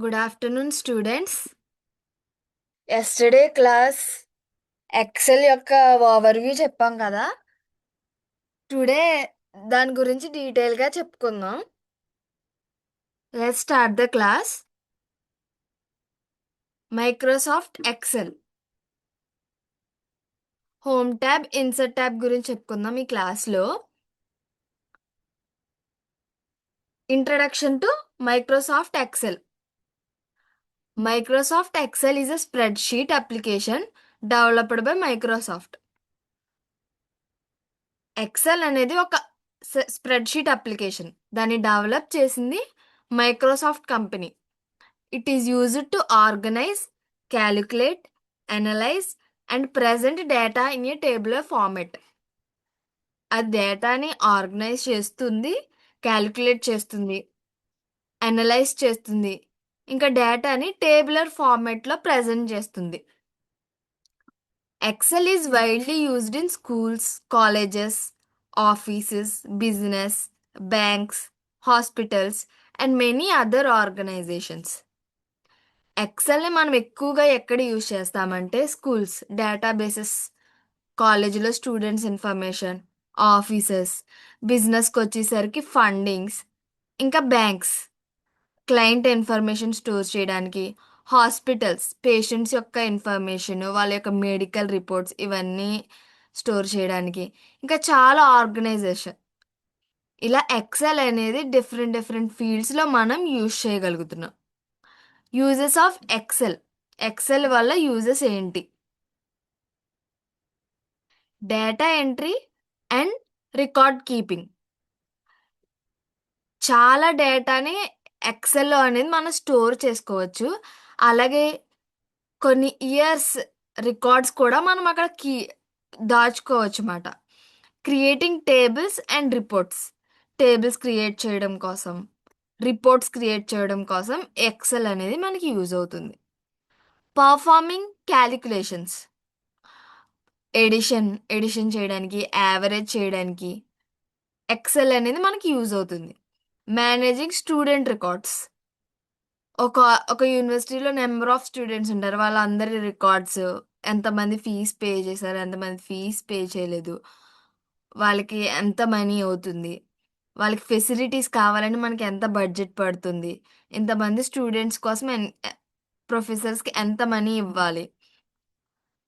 Good afternoon students. Yesterday class Excel యొక్క overview చెప్పాం కదా. టుడే దాని గురించి డీటెయిల్గా చెప్పుకుందాం. Let's start the class. Microsoft Excel home tab, insert tab గురించి చెప్పుకుందాం ఈ క్లాస్లో. Introduction to Microsoft Excel. Microsoft Excel is a spreadsheet application developed by Microsoft. Excel అనేది ఒక స్ప్రెడ్షీట్ అప్లికేషన్. దాన్ని డెవలప్ చేసింది Microsoft company. It is used to organize, calculate, analyze and present data in a tabular format. అది డేటాని organise చేస్తుంది, calculate చేస్తుంది, analyse చేస్తుంది, ఇంకా డేటాని టేబులర్ ఫార్మెట్లో ప్రెజెంట్ చేస్తుంది. Excel is widely used in schools, colleges, offices, business, banks, hospitals, and many other organizations. ఎక్సెల్ని మనం ఎక్కువగా ఎక్కడ యూజ్ చేస్తామంటే స్కూల్స్, డేటాబేసెస్, కాలేజీలో స్టూడెంట్స్ ఇన్ఫర్మేషన్, ఆఫీసెస్, బిజినెస్కి వచ్చేసరికి ఫండింగ్స్, ఇంకా బ్యాంక్స్ క్లయింట్ ఇన్ఫర్మేషన్ స్టోర్ చేయడానికి, హాస్పిటల్స్ పేషెంట్స్ యొక్క ఇన్ఫర్మేషన్, వాళ్ళ యొక్క మెడికల్ రిపోర్ట్స్ ఇవన్నీ స్టోర్ చేయడానికి, ఇంకా చాలా ఆర్గనైజేషన్. ఇలా ఎక్సెల్ అనేది డిఫరెంట్ డిఫరెంట్ ఫీల్డ్స్లో మనం యూజ్ చేయగలుగుతున్నాం. Uses of Excel. ఎక్సెల్ వల్ల యూజెస్ ఏంటి? Data entry and record keeping. చాలా డేటాని ఎక్సెల్లో అనేది మనం స్టోర్ చేసుకోవచ్చు. అలాగే కొన్ని ఇయర్స్ రికార్డ్స్ కూడా మనం అక్కడ దాచుకోవచ్చు అన్నమాట. Creating tables and reports. Tables create చేయడం కోసం, రిపోర్ట్స్ క్రియేట్ చేయడం కోసం ఎక్సెల్ అనేది మనకి యూజ్ అవుతుంది. Performing calculations. ఎడిషన్ చేయడానికి, యావరేజ్ చేయడానికి ఎక్సెల్ అనేది మనకి యూజ్ అవుతుంది. Managing student records. ఒక ఒక యూనివర్సిటీలో నెంబర్ ఆఫ్ స్టూడెంట్స్ ఉంటారు. వాళ్ళందరి రికార్డ్స్, ఎంతమంది ఫీజ్ పే చేశారు, ఎంతమంది ఫీజ్ పే చేయలేదు, వాళ్ళకి ఎంత మనీ అవుతుంది, వాళ్ళకి ఫెసిలిటీస్ కావాలని మనకి ఎంత బడ్జెట్ పడుతుంది, ఇంతమంది స్టూడెంట్స్ కోసం ప్రొఫెసర్స్కి ఎంత మనీ ఇవ్వాలి,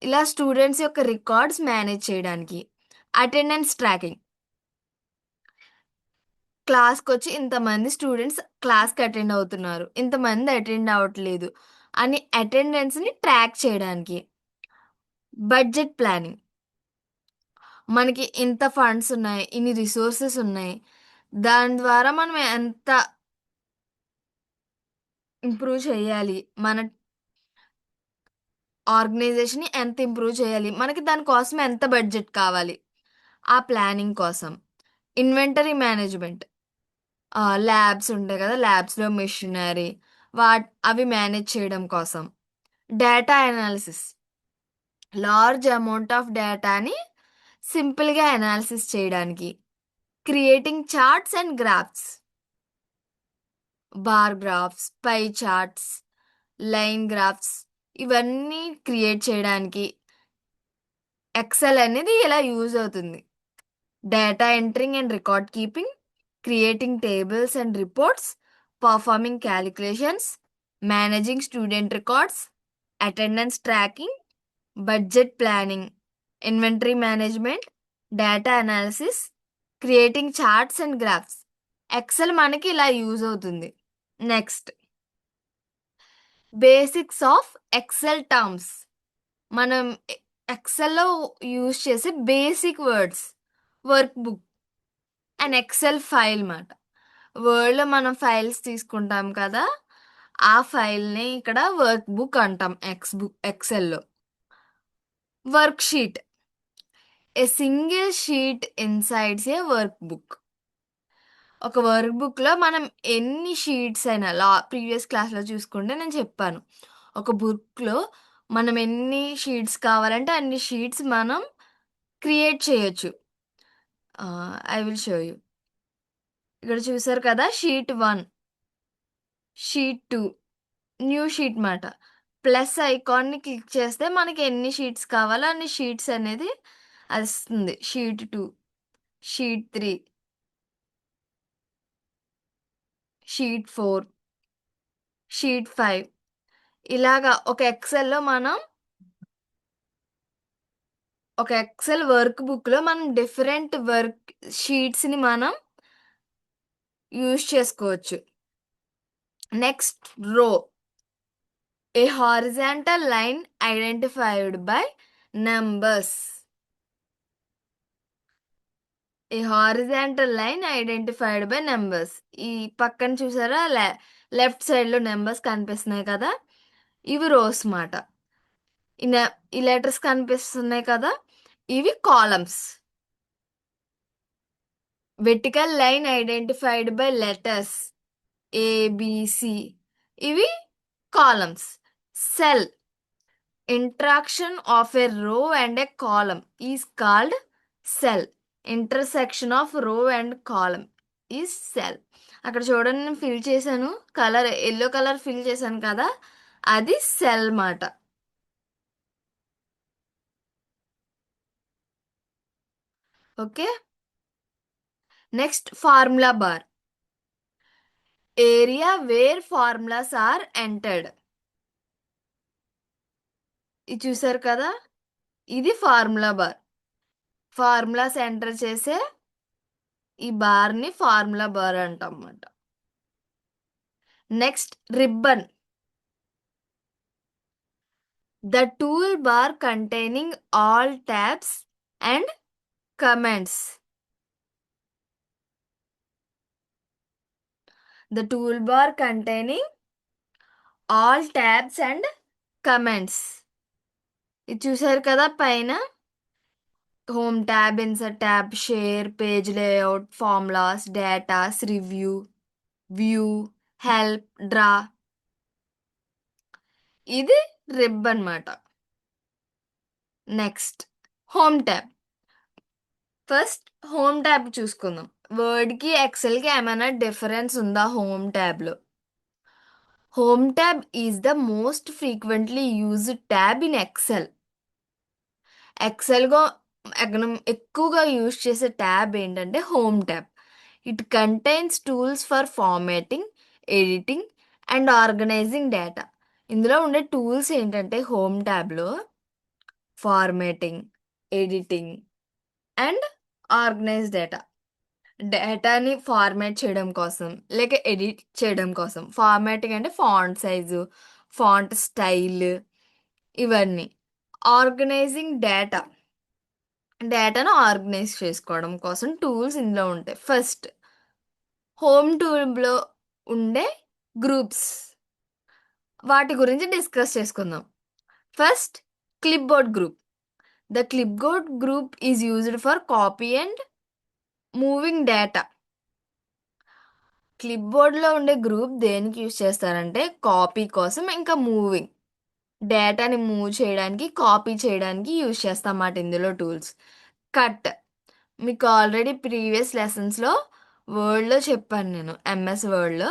ఇలా స్టూడెంట్స్ యొక్క రికార్డ్స్ మేనేజ్ చేయడానికి. Attendance tracking. క్లాస్కి వచ్చి ఇంతమంది స్టూడెంట్స్ క్లాస్కి అటెండ్ అవుతున్నారు, ఇంతమంది అటెండ్ అవ్వట్లేదు అని అటెండెన్స్ని ట్రాక్ చేయడానికి. Budget planning. మనకి ఇంత ఫండ్స్ ఉన్నాయి, ఇన్ని రిసోర్సెస్ ఉన్నాయి, దాని ద్వారా మనం ఎంత ఇంప్రూవ్ చేయాలి, మన ఆర్గనైజేషన్ని ఎంత ఇంప్రూవ్ చేయాలి, మనకి దానికోసం ఎంత బడ్జెట్ కావాలి, ఆ ప్లానింగ్ కోసం. Inventory management. ల్యాబ్స్ ఉంటాయి కదా, ల్యాబ్స్లో మెషినరీ అవి మేనేజ్ చేయడం కోసం. Data analysis. Large amount of డేటాని సింపుల్గా అనాలిసిస్ చేయడానికి. Creating charts and graphs. Bar graphs, pie charts, line graphs ఇవన్నీ క్రియేట్ చేయడానికి ఎక్సెల్ అనేది ఇలా యూజ్ అవుతుంది. Data entering and record keeping, creating tables and reports, performing calculations, managing student records, attendance tracking, budget planning, inventory management, data analysis, creating charts and graphs. Excel మనకి ఇలా use అవుతుంది. Next, basics of Excel terms. మనం ఎక్సెల్లో use చేసే basic words. Workbook and Excel file మాట. వర్డ్లో మనం files తీసుకుంటాం కదా, ఆ ఫైల్ని ఇక్కడ వర్క్ బుక్ అంటాం ఎక్సెల్లో. Worksheet. A single sheet insides a workbook. ఒక వర్క్ బుక్లో మనం ఎన్ని షీట్స్ అయినా, ప్రీవియస్ క్లాస్లో చూసుకుంటే నేను చెప్పాను, ఒక బుక్లో మనం ఎన్ని షీట్స్ కావాలంటే అన్ని షీట్స్ మనం క్రియేట్ చేయొచ్చు. I will show you. ఇక్కడ చూసారు కదా, షీట్ 1, షీట్ 2, న్యూ షీట్ మాట. ప్లస్ ఐకాన్ని క్లిక్ చేస్తే మనకి ఎన్ని షీట్స్ కావాలో అన్ని షీట్స్ అనేది అది వస్తుంది. షీట్ 2, షీట్ 3, షీట్ 4, షీట్ 5 ఇలాగా ఒక ఎక్సెల్ వర్క్ బుక్‌లో మనం డిఫరెంట్ వర్క్ షీట్స్‌ని మనం యూజ్ చేసుకోవచ్చు. నెక్స్ట్ రో. A horizontal line identified by numbers. A horizontal line identified by numbers. ఈ పక్కన చూసారా లెఫ్ట్ సైడ్లో నెంబర్స్ కనిపిస్తున్నాయి కదా, ఇవి రోస్ మాట. ఈ లెటర్స్ కనిపిస్తున్నాయి కదా, ఇవి columns. Vertical line identified by letters A B C, ఇవి columns. Cell. Interaction of a row and a column is called cell. Intersection of row and column is cell. అక్కడ చూడండి, నేను ఫిల్ చేశాను, కలర్ ఎల్లో కలర్ ఫిల్ చేశాను కదా, అది cell మాట. Okay. Next formula bar. Area where formulas are entered. ఇది చూసారు కదా, ఇది ఫార్ములా బార్. ఫార్ములాస్ ఎంటర్ చేసే ఈ బార్ని ఫార్ములా బార్ అంటాం అన్నమాట. Next ribbon. The toolbar containing all tabs and commands. The toolbar containing all tabs and commands. ఇది చూసారు కదా పైన, home tab, insert tab, share, page layout, formulas, datas, review, view, help, draw. ఇది rib అన్నమాట. Next home tab. First home tab చూసుకుందాం. వర్డ్కి ఎక్సెల్కి ఏమైనా డిఫరెన్స్ ఉందా హోమ్ ట్యాబ్లో? Home tab is the most frequently used tab in Excel. ఎక్సెల్గా ఎక్కువగా యూజ్ చేసే ట్యాబ్ ఏంటంటే home tab. It contains tools for formatting, editing and organizing data. ఇందులో ఉండే టూల్స్ ఏంటంటే హోమ్ ట్యాబ్లో formatting, editing and organise data. డేటాని ఫార్మాట్ చేయడం కోసం, లేక ఎడిట్ చేయడం కోసం. ఫార్మాటింగ్ అంటే ఫాంట్ సైజు, ఫాంట్ స్టైల్, ఇవన్నీ. ఆర్గనైజింగ్ డేటాను ఆర్గనైజ్ చేసుకోవడం కోసం టూల్స్ ఇందులో ఉంటాయి. ఫస్ట్ హోమ్ ట్యాబ్లో ఉండే గ్రూప్స్, వాటి గురించి డిస్కస్ చేసుకుందాం. First clip board group. The clip board group is used for copy and moving data. Clip బోర్డ్లో ఉండే గ్రూప్ దేనికి యూజ్ చేస్తారంటే కాపీ కోసం, ఇంకా మూవింగ్ డేటాని మూవ్ చేయడానికి, కాపీ చేయడానికి యూజ్ చేస్తామాట ఇందులో టూల్స్. కట్. మీకు ఆల్రెడీ ప్రీవియస్ లెసన్స్లో వర్డ్లో చెప్పాను నేను, ఎంఎస్ వర్డ్లో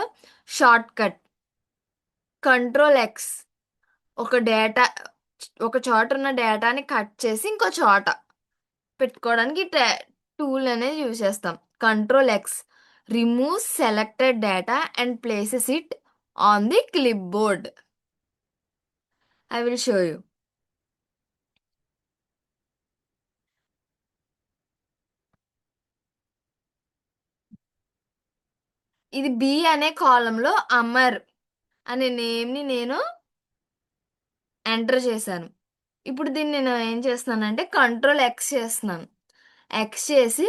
షార్ట్ కట్. Control X. ఒక చోట ఉన్న డేటాని కట్ చేసి ఇంకో చోట పెట్టుకోవడానికి టూల్ అనేది యూజ్ చేస్తాం. Control X remove selected data and places it on the clip board. I will show you. ఇది బి అనే కాలంలో అమర్ అనే నేమ్ని నేను ఎంటర్ చేశాను. ఇప్పుడు దీన్ని నేను ఏం చేస్తున్నానంటే కంట్రోల్ ఎక్స్ చేస్తున్నాను. ఎక్స్ చేసి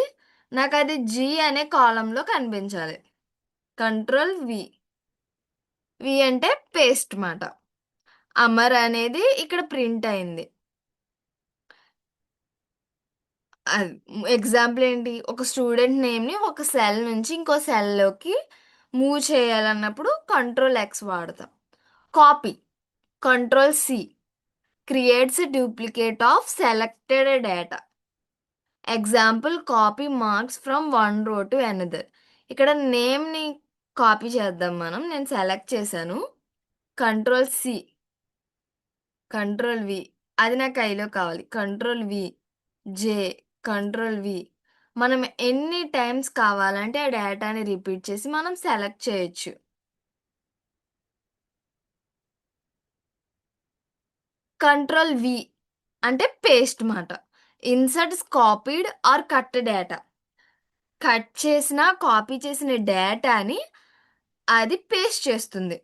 నాకు అది జీ అనే కాలంలో కనిపించాలి. Control V. వి అంటే పేస్ట్ మాట. అమర్ అనేది ఇక్కడ ప్రింట్ అయింది. ఎగ్జాంపుల్ ఏంటి, ఒక స్టూడెంట్ నేమ్ని ఒక సెల్ నుంచి ఇంకో సెల్లోకి మూవ్ చేయాలన్నప్పుడు కంట్రోల్ ఎక్స్ వాడతాం. Copy. Control C creates duplicate of selected data. Example copy marks from one row to another. ఇక్కడ నేమ్ని కాపీ చేద్దాం మనం. నేను సెలెక్ట్ చేశాను. Control C, control V. అది నాకు ఐలో కావాలి. Control V, J, control V. మనం ఎన్ని టైమ్స్ కావాలంటే ఆ డేటాని రిపీట్ చేసి మనం సెలెక్ట్ చేయొచ్చు. కంట్రోల్ వి అంటే పేస్ట్ మాట. Inserts copied or cut data. Cut చేసిన కాపీ చేసిన డేటాని అది పేస్ట్ చేస్తుంది.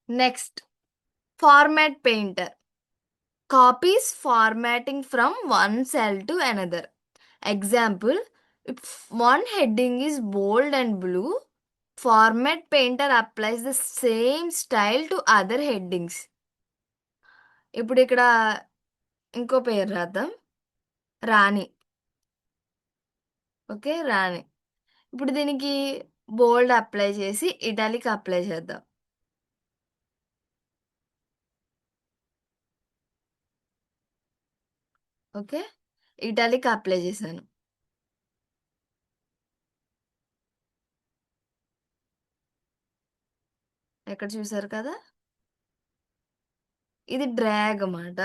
Next, format painter. Copies formatting from one cell to another. Example, if one heading is bold and blue, format painter applies the same style to other headings. ఇప్పుడు ఇక్కడ ఇంకో పేరు రాద్దాం, రాణి. ఓకే, రాణి. ఇప్పుడు దీనికి బోల్డ్ అప్లై చేసి ఇటాలిక్ అప్లై చేద్దాం. Okay, italic apply చేశాను. ఎక్కడ చూసారు కదా, ఇది డ్రాగ్ అన్నమాట.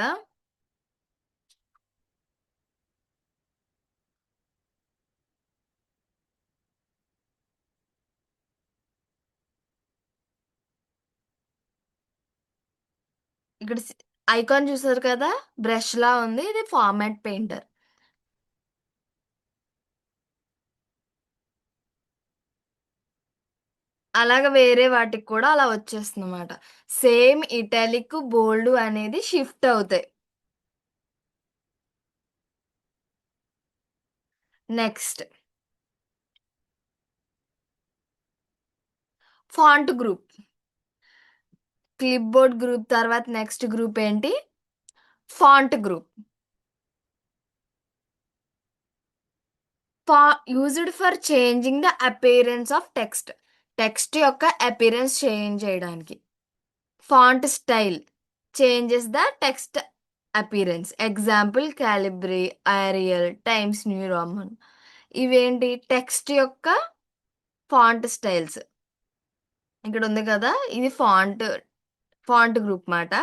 ఇక్కడ ఐకాన్ చూసారు కదా, బ్రష్ లా ఉంది, ఇది ఫార్మాట్ పెయింటర్. అలాగ వేరే వాటికి కూడా అలా వచ్చేస్తుందన్నమాట. సేమ్ ఇటాలిక్ బోల్డ్ అనేది షిఫ్ట్ అవుతాయి. Next, font group. Clipboard group తర్వాత నెక్స్ట్ గ్రూప్ ఏంటి, font group. Used for changing the appearance of text. Text యొక్క అపియరెన్స్ చేంజ్ చేయడానికి. Font style changes the text appearance. Example, Calibri, Arial, Times New Roman. ఇవేంటి, text యొక్క font styles. ఇక్కడ ఉంది కదా, ఇది ఫాంట్ ఫాంట్ గ్రూప్ మాట.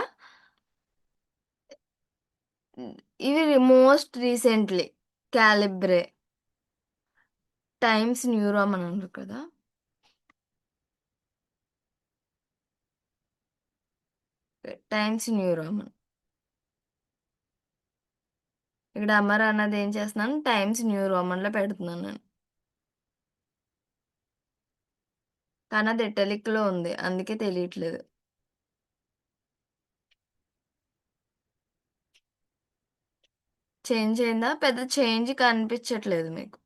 ఇవి most recently Calibri, Times New Roman అన్నారు కదా. Times New Roman. ఇక్కడ అమర్ అన్నది ఏం చేస్తున్నాను, టైమ్స్ న్యూ రోమన్లో పెడుతున్నాను నేను. కానీ అది ఇటాలిక్లో ఉంది, అందుకే తెలియట్లేదు. చేంజ్ అయిందా, పెద్ద చేంజ్ కనిపించట్లేదు మీకు.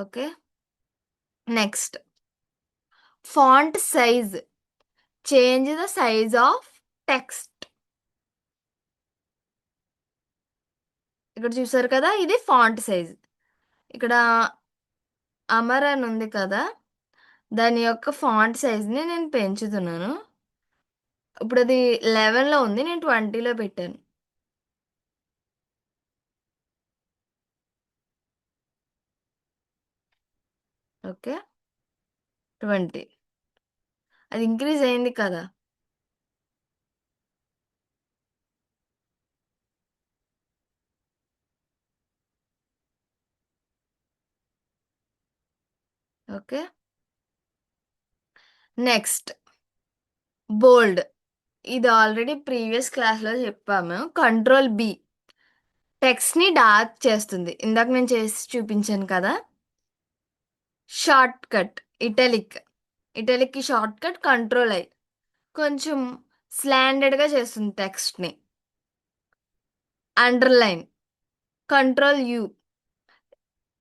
Okay, next, font size. Change the size of text. ఇక్కడ చూసారు కదా, ఇది ఫాంట్ సైజ్. ఇక్కడ అమర్ అని ఉంది కదా, దాని యొక్క ఫాంట్ సైజ్ని నేను పెంచుతున్నాను. ఇప్పుడు అది 11లో ఉంది, నేను 20లో పెట్టాను. ఓకే, 20. అది ఇంక్రీజ్ అయింది కదా. ఓకే, నెక్స్ట్, బోల్డ్. ఇది ఆల్రెడీ ప్రీవియస్ క్లాస్లో చెప్పాము. కంట్రోల్ బి టెక్స్ట్ని డార్క్ చేస్తుంది. ఇందాక నేను చేసి చూపించాను కదా. Shortcut italic. ఇటాలిక్కి షార్ట్ కట్ కంట్రోల్ ఐ. కొంచెం స్లాండెడ్గా చేస్తుంది టెక్స్ట్ని. అండర్లైన్, కంట్రోల్ యూ,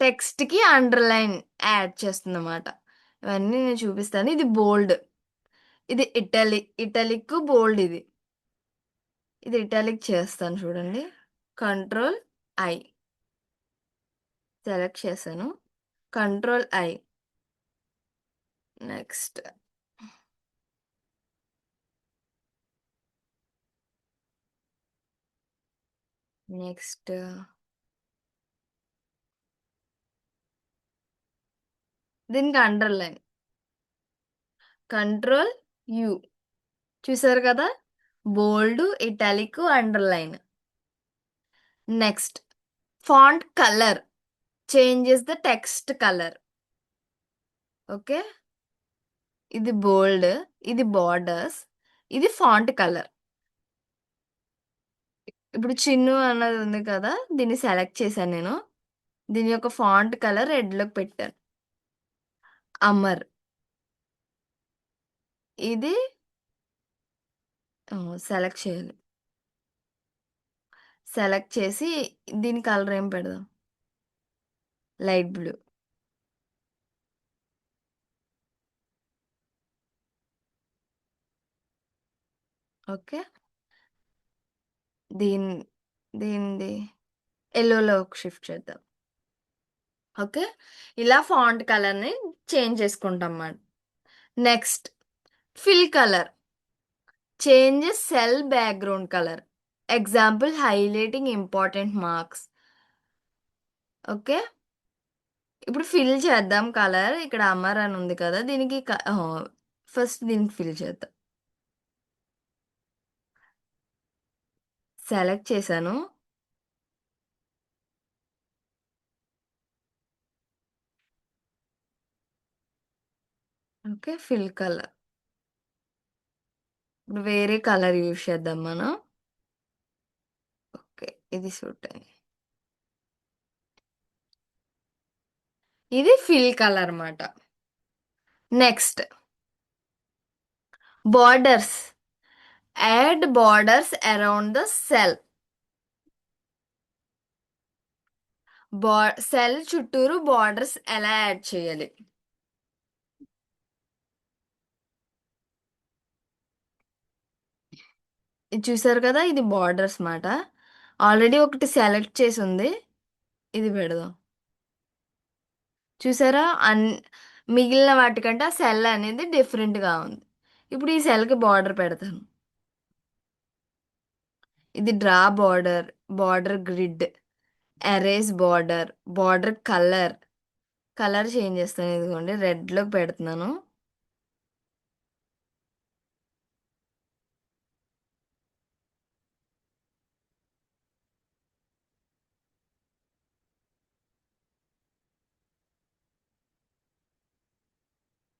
టెక్స్ట్కి అండర్లైన్ యాడ్ చేస్తుంది అన్నమాట. ఇవన్నీ నేను చూపిస్తాను. ఇది బోల్డ్, ఇది ఇటాలిక్ బోల్డ్. ఇది ఇటాలిక్ చేస్తాను చూడండి. కంట్రోల్ ఐ సెలెక్ట్ చేశాను, కంట్రోల్ ఐ. నెక్స్ట్, నెక్స్ట్ దీనికి అండర్లైన్. Control U. చూసారు కదా, bold, italic, underline. Next, font colour changes the text colour. Okay, ఇది బోల్డ్, ఇది బార్డర్స్, ఇది ఫాంట్ కలర్. ఇప్పుడు చిన్ను అన్నది ఉంది కదా, దీన్ని సెలెక్ట్ చేశాను నేను. దీని యొక్క ఫాంట్ కలర్ రెడ్లోకి పెట్టాను. అమర్, ఇది సెలెక్ట్ చేయాలి. సెలెక్ట్ చేసి దీని కలర్ ఏం పెడదాం, లైట్ బ్లూ. ఓకే, దీని దీనిది ఎల్లోలో షిఫ్ట్ చేద్దాం. ఓకే, ఇలా ఫాంట్ కలర్ని చేంజ్ చేసుకుంటాం మనం. Next, fill colour changes cell background colour. Example, highlighting important marks. Okay, ఇప్పుడు ఫిల్ చేద్దాం కలర్. ఇక్కడ అమర్ అని ఉంది కదా, దీనికి ఫస్ట్ దీనికి ఫిల్ చేద్దాం. సెలెక్ట్ చేశాను. Okay, fill colour. ఇప్పుడు వేరే కలర్ యూజ్ చేద్దాం మనం. ఓకే, ఇది సూట్ అయింది. ఇది ఫిల్ కలర్ అన్నమాట. Next, borders. Add borders around the cell. Cell చుట్టూరు బార్డర్స్ ఎలా యాడ్ చేయాలి? ఇది చూసారు కదా, ఇది బార్డర్స్ మాట. ఆల్రెడీ ఒకటి సెలెక్ట్ చేసి ఉంది, ఇది పెడదాం. చూసారా, మిగిలిన వాటికంటే ఆ సెల్ అనేది డిఫరెంట్గా ఉంది. ఇప్పుడు ఈ సెల్కి బార్డర్ పెడతాను. ఇది draw border, border grid, erase border, border colour. Colour change చేస్తాను, ఇదిగోండి రెడ్లోకి పెడుతున్నాను.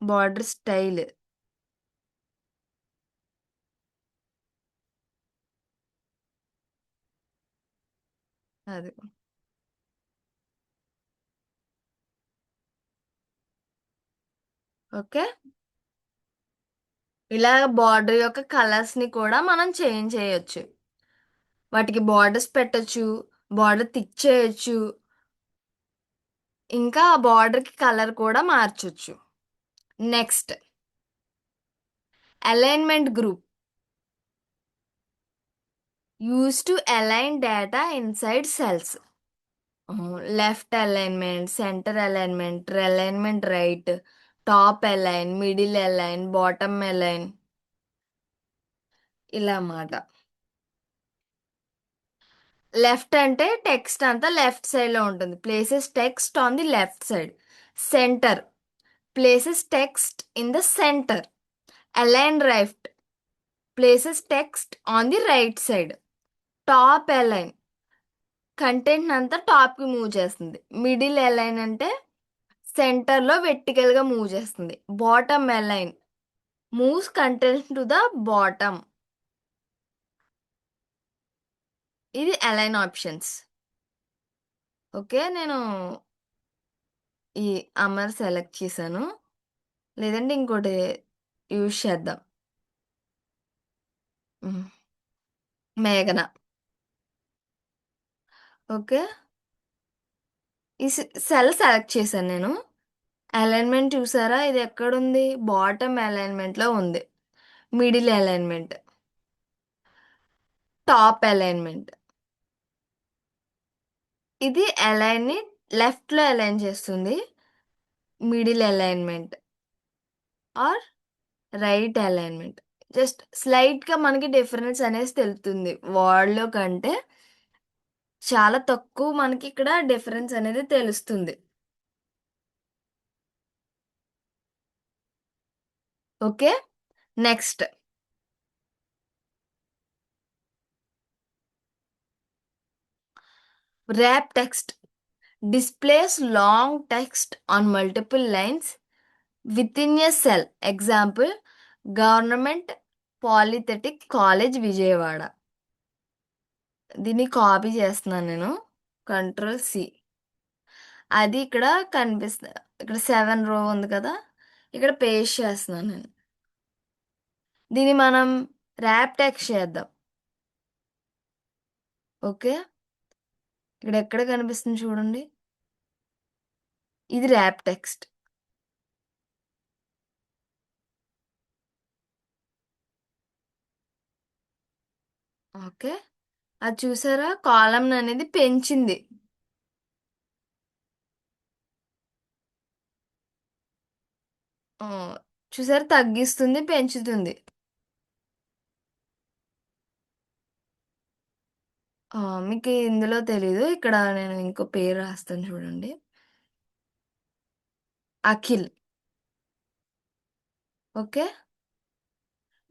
బార్డర్ స్టైల్, అది. ఓకే, ఇలా బార్డర్ యొక్క కలర్స్ని కూడా మనం చేంజ్ చేయొచ్చు. వాటికి బార్డర్స్ పెట్టొచ్చు, బార్డర్ థిక్ చేయొచ్చు, ఇంకా ఆ బార్డర్కి కలర్ కూడా మార్చొచ్చు. Next, alignment group use to align data inside cells. Left alignment, centre alignment, alignment right, top align, middle align, bottom align, ఇలా మాట. లెఫ్ట్ అంటే టెక్స్ట్ అంతా లెఫ్ట్ సైడ్లో ఉంటుంది, places text on the left side. Centre, places text in the centre. Align right, places text on the right side. Top align, content అంతా టాప్కి move చేస్తుంది. Middle align అంటే సెంటర్లో వెర్టికల్గా మూవ్ చేస్తుంది. Bottom align moves content to the bottom. ఇది align options. Okay, నేను ఈ Amar select చేశాను, లేదంటే ఇంకోటి యూజ్ చేద్దాం. ఉమ్, మేఘన. ఓకే, ఈ సెల్ సెలెక్ట్ చేశాను నేను. అలైన్మెంట్ చూసారా, ఇది ఎక్కడుంది, బాటమ్ అలైన్మెంట్లో ఉంది. Middle alignment, top alignment. ఇది అలైన్ని లెఫ్ట్లో అలైన్ చేస్తుంది. Middle alignment or right alignment. Just స్లైట్గా మనకి డిఫరెన్స్ అనేది తెలుస్తుంది. వార్డ్లో కంటే చాలా తక్కువ మనకి ఇక్కడ డిఫరెన్స్ అనేది తెలుస్తుంది. Okay. Next, wrap text displays long text on multiple lines within a cell. Example, Government Polytechnic College Vijayawada. దీన్ని కాపీ చేస్తున్నాను నేను. Control C. అది ఇక్కడ కనిపిస్తుంది. ఇక్కడ 7 రో ఉంది కదా, ఇక్కడ పేస్ట్ చేస్తున్నాను నేను. దీన్ని మనం ర్యాప్ టెక్స్ట్ చేద్దాం. ఓకే. ఇక్కడ ఎక్కడ కనిపిస్తుంది చూడండి, ఇది ర్యాప్ టెక్స్ట్. ఓకే. అది చూసారా, కాలమ్ అనేది పెంచింది. ఆ, చూసారా, తగ్గిస్తుంది, పెంచుతుంది. ఆ, మీకు ఇందులో తెలీదు, ఇక్కడ నేను ఇంకో పేరు రాస్తాను చూడండి. అఖిల్. ఓకే.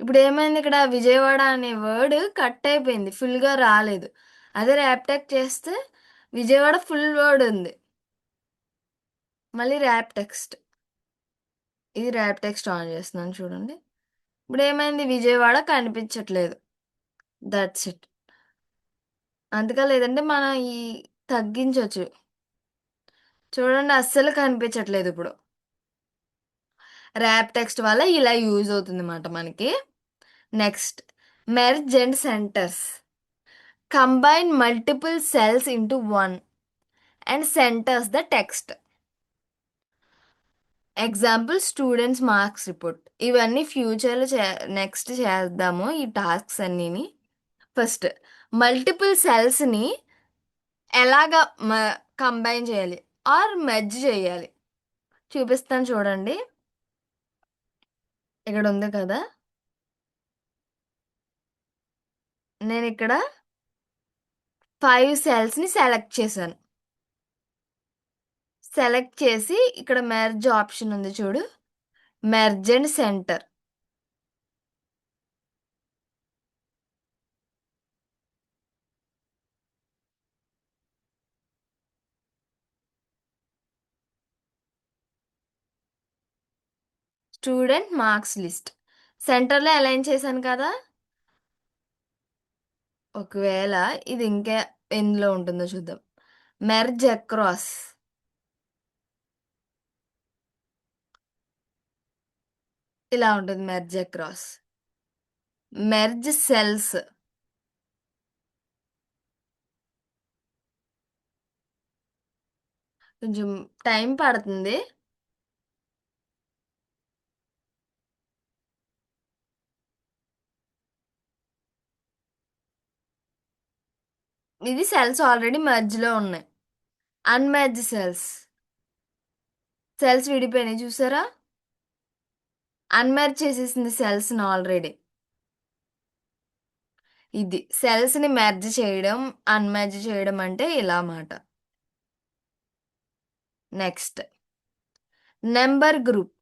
ఇప్పుడు ఏమైంది, ఇక్కడ విజయవాడ అనే వర్డ్ కట్ అయిపోయింది, ఫుల్గా రాలేదు. అదే ర్యాప్ చేస్తే విజయవాడ ఫుల్ వర్డ్ ఉంది. మళ్ళీ ర్యాప్ టెక్స్ట్, ఇది ర్యాప్ టెక్స్ట్ ఆన్ చేస్తున్నాను చూడండి. ఇప్పుడు ఏమైంది, విజయవాడ కనిపించట్లేదు. That's it. అందుకే లేదంటే మనం ఈ తగ్గించవచ్చు. చూడండి, అస్సలు కనిపించట్లేదు ఇప్పుడు. ర్యాప్ టెక్స్ట్ వల్ల ఇలా యూజ్ అవుతుంది అన్నమాట మనకి. Next, merge and centres combine multiple cells into one and centres the text. Example, students marks report. ఇవన్నీ ఫ్యూచర్లో నెక్స్ట్ చేద్దాము ఈ టాస్క్స్ అన్నీని. ఫస్ట్, మల్టిపుల్ సెల్స్ని ఎలాగ కంబైన్ చేయాలి ఆర్ మెర్జ్ చేయాలి చూపిస్తాను చూడండి. ఇక్కడ ఉంది కదా, నేను ఇక్కడ 5 సెల్స్ని సెలెక్ట్ చేశాను. సెలెక్ట్ చేసి ఇక్కడ మెర్జ్ ఆప్షన్ ఉంది చూడు, merge and centre. Student marks list సెంటర్లో అలైన్ చేశాను కదా. ఒకవేళ ఇది ఇంకా ఎందులో ఉంటుందో చూద్దాం. మెర్జ్ అక్రాస్, ఇలా ఉంటుంది. Merge across, merge cells. కొంచెం టైం పడుతుంది. ఇది సెల్స్ ఆల్రెడీ మెర్జ్లో ఉన్నాయి. అన్మెర్జ్ సెల్స్, సెల్స్ విడిపోయినాయి చూసారా, అన్మెర్జ్ చేసేసింది సెల్స్ని ఆల్రెడీ. ఇది సెల్స్ని మెర్జ్ చేయడం, అన్మెర్జ్ చేయడం అంటే ఇలా మాట. Next, number group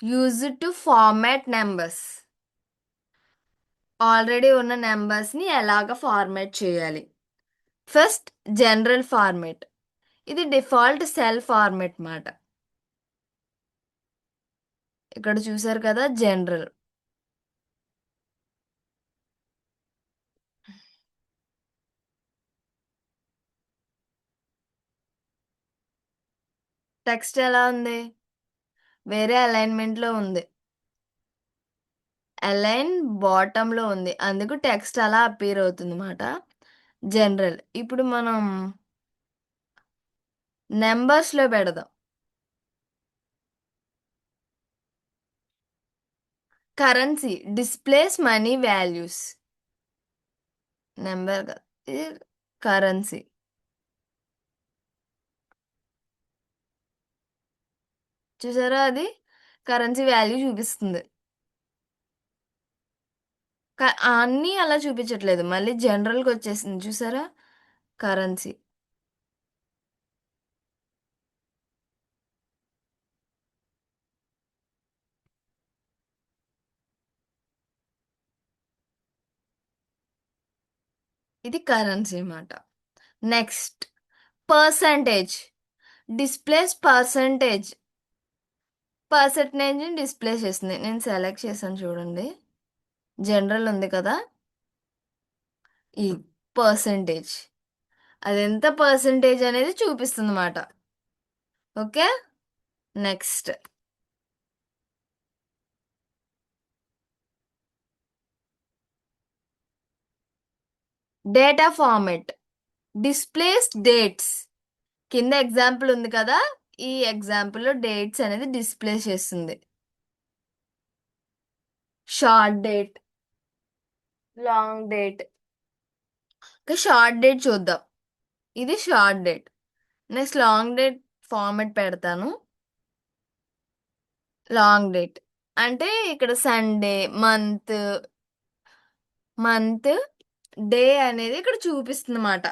used to format numbers. Already ఉన్న నెంబర్స్ని ఎలాగ ఫార్మాట్ చేయాలి. First, general format. ఇది డిఫాల్ట్ సెల్ ఫార్మాట్ మాట. ఇక్కడ చూసారు కదా, జనరల్. టెక్స్ట్ ఎలా ఉంది, వేరే అలైన్మెంట్లో ఉంది. అలైన్ బాటంలో ఉంది, అందుకు టెక్స్ట్ అలా అపీర్ అవుతుంది అన్నమాట. జనరల్. ఇప్పుడు మనం నెంబర్స్లో పెడదాం. Currency displays money values. Number కాదు, ఇది కరెన్సీ. చూసారా, అది కరెన్సీ వాల్యూ చూపిస్తుంది. అన్నీ అలా చూపించట్లేదు, మళ్ళీ జనరల్కి వచ్చేసింది చూసారా, కరెన్సీ. ఇది కరెన్సీ అన్నమాట. Next percentage. Displays percentage. పర్సంటేజ్ని డిస్ప్లే చేస్తుంది. నేను సెలెక్ట్ చేశాను చూడండి. జనరల్ ఉంది కదా, ఈ పర్సంటేజ్. అది ఎంత పర్సంటేజ్ అనేది చూపిస్తుంది అన్నమాట. Okay. Next data format. Displays dates. కింద ఎగ్జాంపుల్ ఉంది కదా, ఈ ఎగ్జాంపుల్లో డేట్స్ అనేది డిస్ప్లే చేస్తుంది. Short date, long date. Short date చూద్దాం. ఇది short date. Next long date format పెడతాను. లాంగ్ డేట్ అంటే ఇక్కడ సండే, మంత్, మంత్, డే అనేది ఇక్కడ చూపిస్తుంది అన్నమాట.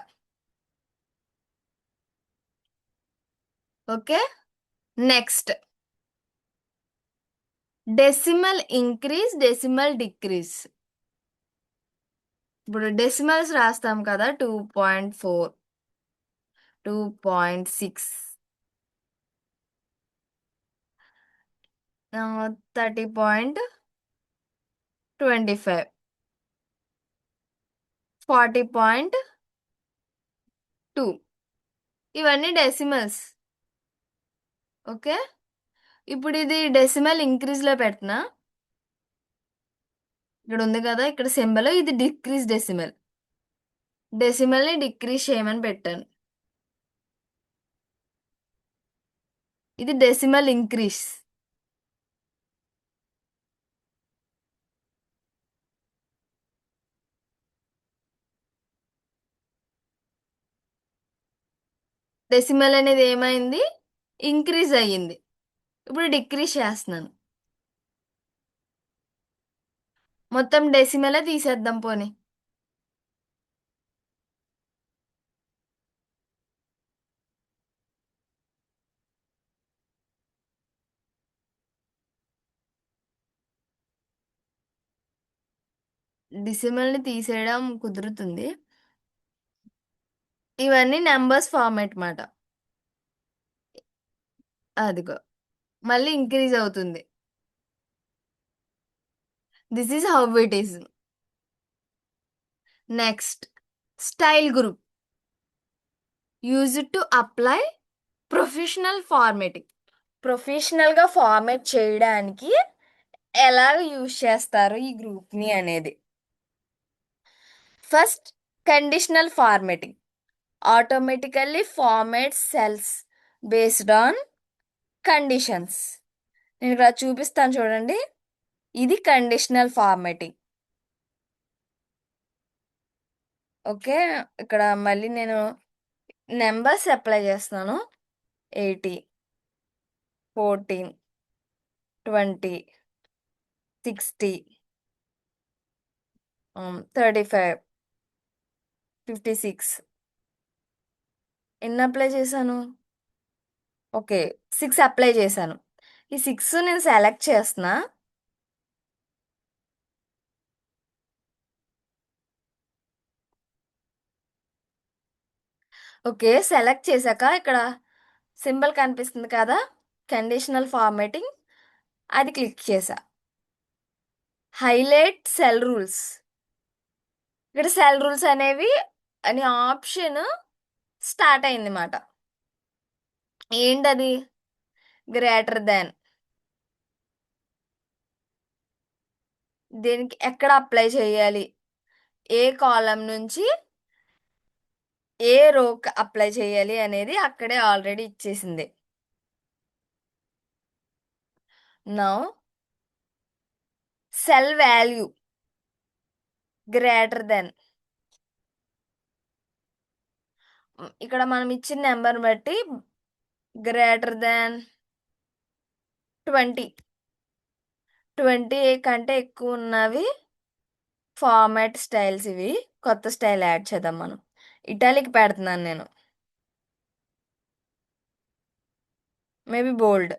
Okay. Next decimal increase, decimal decrease. ఇప్పుడు డెసిమల్స్ రాస్తాం కదా, 2.4, 2.6, 30.25, 40.2. ఇవన్నీ డెసిమల్స్. ఓకే. ఇప్పుడు ఇది డెసిమల్ ఇంక్రీజ్లో పెట్టినా, ఇక్కడ ఉంది కదా, ఇక్కడ సింబల్, ఇది డిక్రీజ్ డెసిమల్. డెసిమల్ని డిక్రీజ్ చేయమని పెట్టాను. ఇది డెసిమల్ ఇంక్రీజ్. డెసిమల్ అనేది ఏమైంది, ఇంక్రీజ్ అయ్యింది. ఇప్పుడు డిక్రీజ్ చేస్తున్నాను. మొత్తం డెసిమలే తీసేద్దాం పోనీ. డెసిమల్ని తీసేయడం కుదురుతుంది. ఇవన్నీ నెంబర్స్ ఫార్మేట్ మాట. అదిగో మళ్ళీ ఇంక్రీజ్ అవుతుంది. This is how it is. Next style group. Use to apply professional formatting. ప్రొఫెషనల్గా ఫార్మేట్ చేయడానికి ఎలా యూజ్ చేస్తారు ఈ గ్రూప్ని అనేది. First conditional formatting. Automatically format cells based on conditions. నేను ఇక్కడ చూపిస్తాను చూడండి. ఇది కండిషనల్ ఫార్మేటింగ్. ఓకే. ఇక్కడ మళ్ళీ నేను నెంబర్స్ అప్లై చేస్తున్నాను. 80, 14, 20, 60, 35, 56. ఎన్ని అప్లై చేశాను? ఓకే, 6 అప్లై చేశాను. ఈ 6 నేను సెలెక్ట్ చేస్తున్నా. ఓకే, సెలెక్ట్ చేశాక ఇక్కడ సింబల్ కనిపిస్తుంది కదా, కండిషనల్ ఫార్మేటింగ్, అది క్లిక్ చేశా. Highlight cell rules. ఇక్కడ సెల్ రూల్స్ అనేవి అని ఆప్షన్ స్టార్ట్ అయింది మాట. ఏంటది? Greater than. దీనికి ఎక్కడ అప్లై చేయాలి, ఏ కాలం నుంచి ఏ రోకి అప్లై చేయాలి అనేది అక్కడే ఆల్రెడీ ఇచ్చేసింది. Now cell value greater than. ఇక్కడ మనం ఇచ్చిన నెంబర్ బట్టి గ్రేటర్ దాన్ 20, 20 కంటే ఎక్కువ ఉన్నవి ఫార్మాట్ స్టైల్స్. ఇవి కొత్త స్టైల్ యాడ్ చేద్దాం మనం. ఇటాలిక్ పెడుతున్నాను నేను. మేబీ బోల్డ్.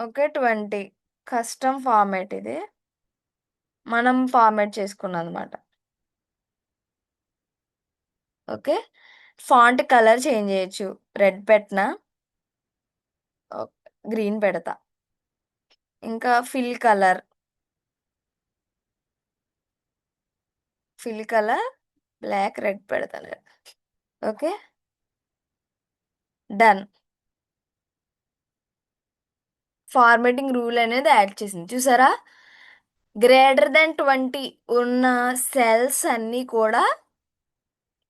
ఓకే, 20 కస్టమ్ ఫార్మాట్ ఇది. మనం ఫార్మాట్ చేసుకున్నాం అనమాట. ఓకే. ఫాంట్ కలర్ చేంజ్ చేయొచ్చు. రెడ్ పెట్టినా గ్రీన్ పెడతా. ఇంకా ఫిల్ కలర్ బ్లాక్ రెడ్ పెడతాను. ఓకే. డన్. ఫార్మాటింగ్ రూల్ అనేది యాడ్ చేసింది చూసారా. greater than 20 ఉన్న సెల్స్ అన్నీ కూడా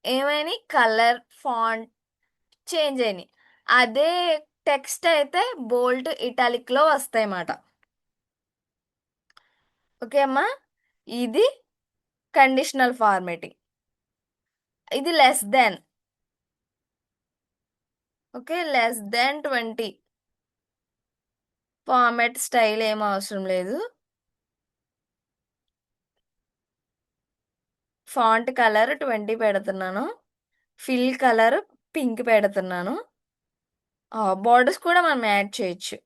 ఏమైనా కలర్ ఫాంట్ చేంజ్ అయినాయి. అదే టెక్స్ట్ అయితే బోల్డ్ ఇటాలిక్ లో వస్తాయి అన్నమాట. ఓకే అమ్మా. ఇది కండిషనల్ ఫార్మాటింగ్. ఇది less than. Okay, less than 20 format style ఏం అవసరం లేదు. ఫాంట్ కలర్ 20 పెడుతున్నాను. ఫిల్ కలర్ పింక్ పెడుతున్నాను. బార్డర్స్ కూడా మనం యాడ్ చేయొచ్చు.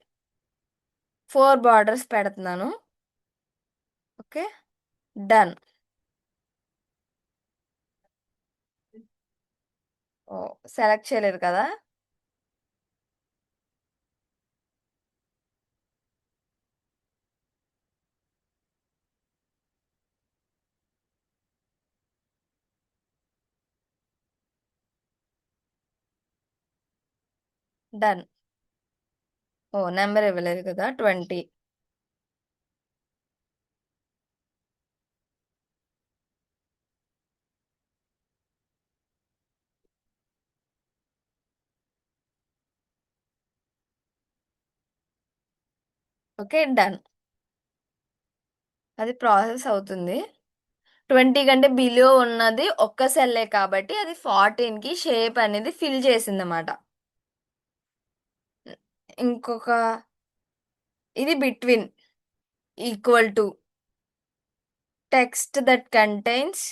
4 బార్డర్స్ పెడుతున్నాను. ఓకే. డన్. ఓ, సెలెక్ట్ చేయలేదు కదా. డన్. ఓ, నెంబర్ ఇవ్వలేదు కదా, 20. ఓకే. డన్. అది ప్రాసెస్ అవుతుంది. 20 కంటే బిలో ఉన్నది ఒక్క సెల్లే కాబట్టి అది 14కి షేప్ అనేది ఫిల్ చేసిందన్నమాట. ఇంకొక ఇది between equal to text that contains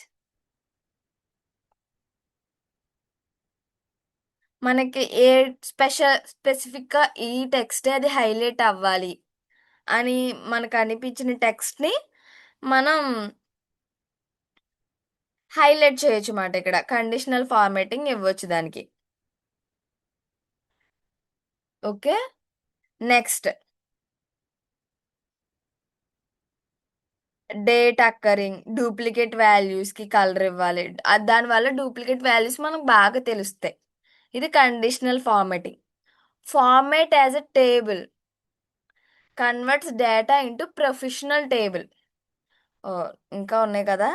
మనకి ఏ స్పెసిఫిక్గా ఈ టెక్స్ట్ అది హైలైట్ అవ్వాలి అని మనకు అనిపించిన టెక్స్ట్ని మనం హైలైట్ చేయొచ్చు మాట. ఇక్కడ కండిషనల్ ఫార్మాటింగ్ ఇవ్వచ్చు దానికి. Okay. Next date occurring duplicate వాల్యూస్కి కలర్ ఇవ్వాలి. దానివల్ల డూప్లికేట్ వాల్యూస్ మనకు బాగా తెలుస్తాయి. ఇది conditional formatting. Format as a table converts data into professional table. ఇంకా ఉన్నాయి కదా.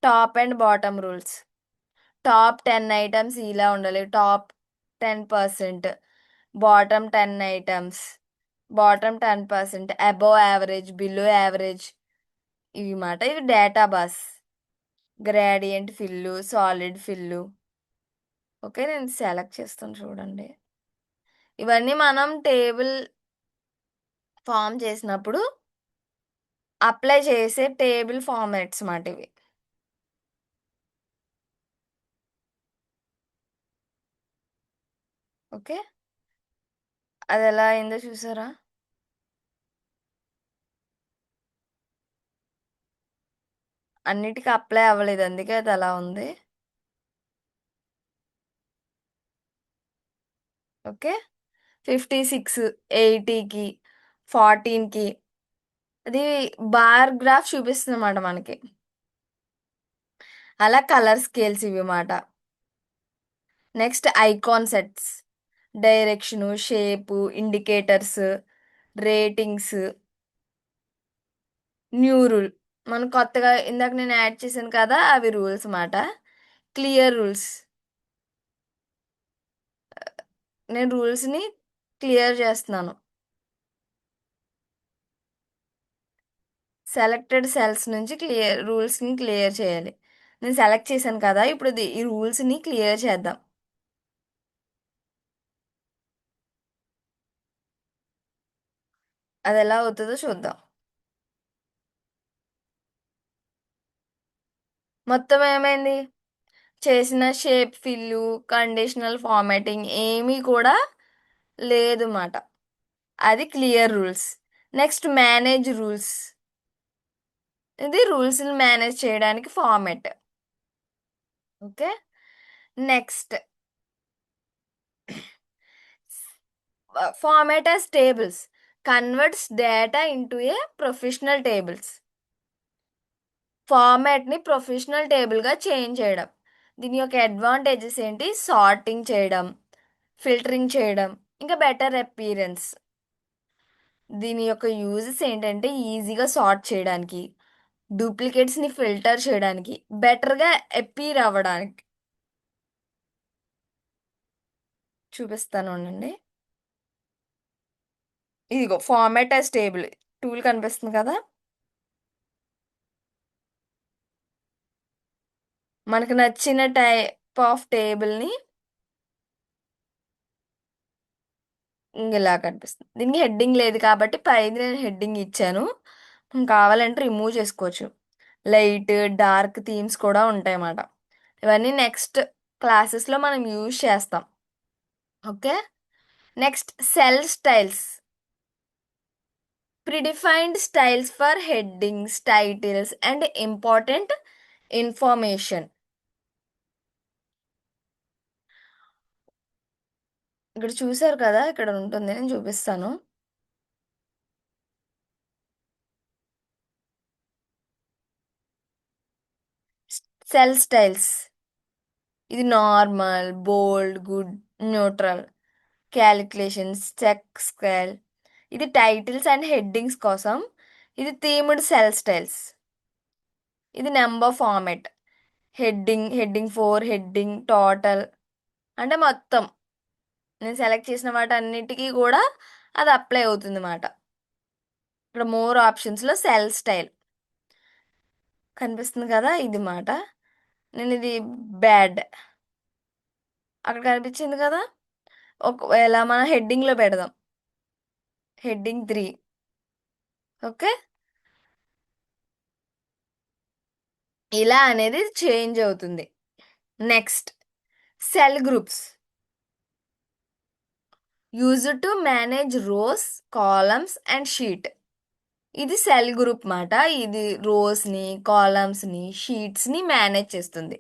Top and bottom rules. Top 10 items ఇలా ఉండాలి. Top 10%, bottom 10 items, bottom 10%, above average, below average. ఇవి మాట. ఇవి data bars. Gradient fill, solid fill. Okay, నేను select చేస్తాను చూడండి. ఇవన్నీ మనం టేబుల్ ఫామ్ చేసినప్పుడు అప్లై చేసే టేబుల్ ఫార్మాట్స్ మాట ఇవి. ఓకే. అది ఎలా అయిందో చూసారా. అన్నిటికీ అప్లై అవ్వలేదు, అందుకే అది అలా ఉంది. ఓకే. 56 80కి 14కి అది బార్ గ్రాఫ్ చూపిస్తుంది అన్నమాట మనకి. అలా కలర్ స్కేల్స్ ఇవి మాట. Next icon sets. Direction, shape, indicators, ratings. New rule. మనం కొత్తగా ఇందాక నేను యాడ్ చేశాను కదా, అవి రూల్స్ మాట. Clear rules. నేను రూల్స్ని క్లియర్ చేస్తున్నాను. సెలెక్టెడ్ సెల్స్ నుంచి రూల్స్ని క్లియర్ చేయాలి. నేను సెలెక్ట్ చేశాను కదా, ఇప్పుడు ఈ రూల్స్ని క్లియర్ చేద్దాం. అది ఎలా అవుతుందో చూద్దాం. మొత్తం ఏమైంది. చేసిన షేప్ ఫిల్లు, కండిషనల్ ఫార్మాటింగ్ ఏమీ కూడా లేదు మాట. అది clear rules. Next manage rules. ఇది రూల్స్ని మేనేజ్ చేయడానికి format. Okay. Next, format as tables converts data into a professional tables. ఫార్మాట్ని ప్రొఫెషనల్ టేబుల్గా చేంజ్ చేయడం. దీని యొక్క అడ్వాంటేజెస్ ఏంటి? సార్టింగ్ చేయడం, ఫిల్టరింగ్ చేయడం, ఇంకా బెటర్ అపీరెన్స్. దీని యొక్క యూజెస్ ఏంటంటే ఈజీగా సార్ట్ చేయడానికి, డూప్లికేట్స్ని ఫిల్టర్ చేయడానికి, బెటర్గా అపీర్ అవ్వడానికి. చూపిస్తాను అండి. ఇదిగో ఫార్మాట్ యాజ్ టేబుల్ టూల్ కనిపిస్తుంది కదా. మనకు నచ్చిన టైప్ ఆఫ్ టేబుల్ని ఇలా కనిపిస్తుంది. దీనికి హెడ్డింగ్ లేదు కాబట్టి పైన నేను హెడ్డింగ్ ఇచ్చాను. కావాలంటే రిమూవ్ చేసుకోవచ్చు. లైట్ డార్క్ థీమ్స్ కూడా ఉంటాయి అన్నమాట. ఇవన్నీ నెక్స్ట్ క్లాసెస్లో మనం యూజ్ చేస్తాం. Okay. Next, cell styles. Predefined styles for headings, titles and important information. ఇక్కడ చూసారు కదా, ఇక్కడ ఉంటుంది, నేను చూపిస్తాను. Cell styles. ఇది normal, bold, good, neutral, calculations, check, స్క్వేల్. ఇది టైటిల్స్ అండ్ హెడ్డింగ్స్ కోసం. ఇది థీమ్డ్ సెల్ స్టైల్స్. ఇది number format. Heading 4, heading total అంటే మొత్తం నేను సెలెక్ట్ చేసిన వాటి అన్నిటికీ కూడా అది అప్లై అవుతుంది అన్నమాట. ఇక్కడ మోర్ ఆప్షన్స్లో సెల్ స్టైల్ కనిపిస్తుంది కదా, ఇది మాట. నేను ఇది బ్యాడ్ అక్కడ కనిపించింది కదా. ఒకవేళ మనం హెడ్డింగ్లో పెడదాం, హెడ్డింగ్ 3. ఓకే. ఇలా అనేది చేంజ్ అవుతుంది. Next, cell groups used to manage rows, columns and sheet. ఇది సెల్ గ్రూప్ మాట. ఇది రోస్ని, కాలమ్స్ని, షీట్స్ని మేనేజ్ చేస్తుంది.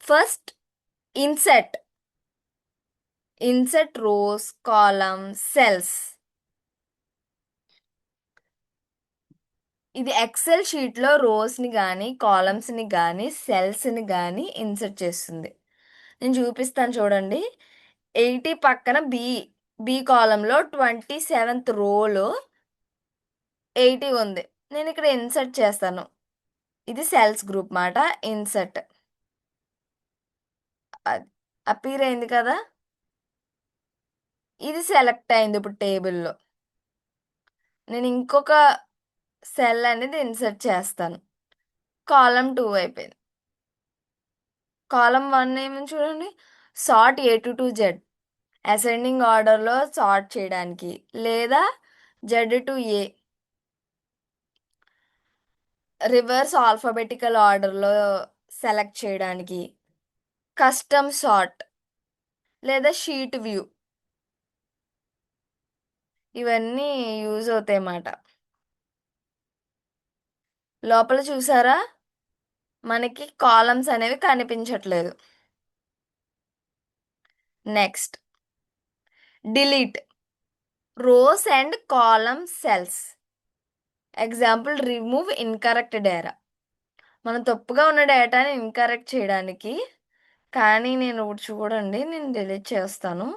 First, insert. Insert rows, columns, cells. ఇది ఎక్సెల్ షీట్లో రోస్ని కానీ కాలమ్స్ని కానీ సెల్స్ని కానీ ఇన్సర్ట్ చేస్తుంది. నేను చూపిస్తాను చూడండి. 80 పక్కన బి, బి కాలంలో 27th రోలో 80 ఉంది. నేను ఇక్కడ ఇన్సర్ట్ చేస్తాను. ఇది సెల్స్ గ్రూప్ మాట. ఇన్సర్ట్ అపీర్ అయింది కదా. ఇది సెలెక్ట్ అయింది ఇప్పుడు టేబుల్లో. నేను ఇంకొక సెల్ అనేది ఇన్సర్ట్ చేస్తాను. కాలం 2 అయిపోయింది. కాలం 1 ఏమని చూడండి, sort A to Z. Ascending ఆర్డర్లో సార్ట్ చేయడానికి, లేదా Z to A. Reverse alphabetical ఆర్డర్లో సెలెక్ట్ చేయడానికి, కస్టమ్ సార్ట్ లేదా షీట్ వ్యూ. ఇవన్నీ యూజ్ అవుతాయి అన్నమాట. లోపల చూసారా, మనకి కాలమ్స్ అనేవి కనిపించట్లేదు. Next, delete rows and column cells. Example, remove incorrect data. మనం తప్పుగా ఉన్న డేటాని ఇన్కరెక్ట్ చేయడానికి. కానీ నేను ఇప్పుడు చూడండి, నేను డిలీట్ చేస్తాను.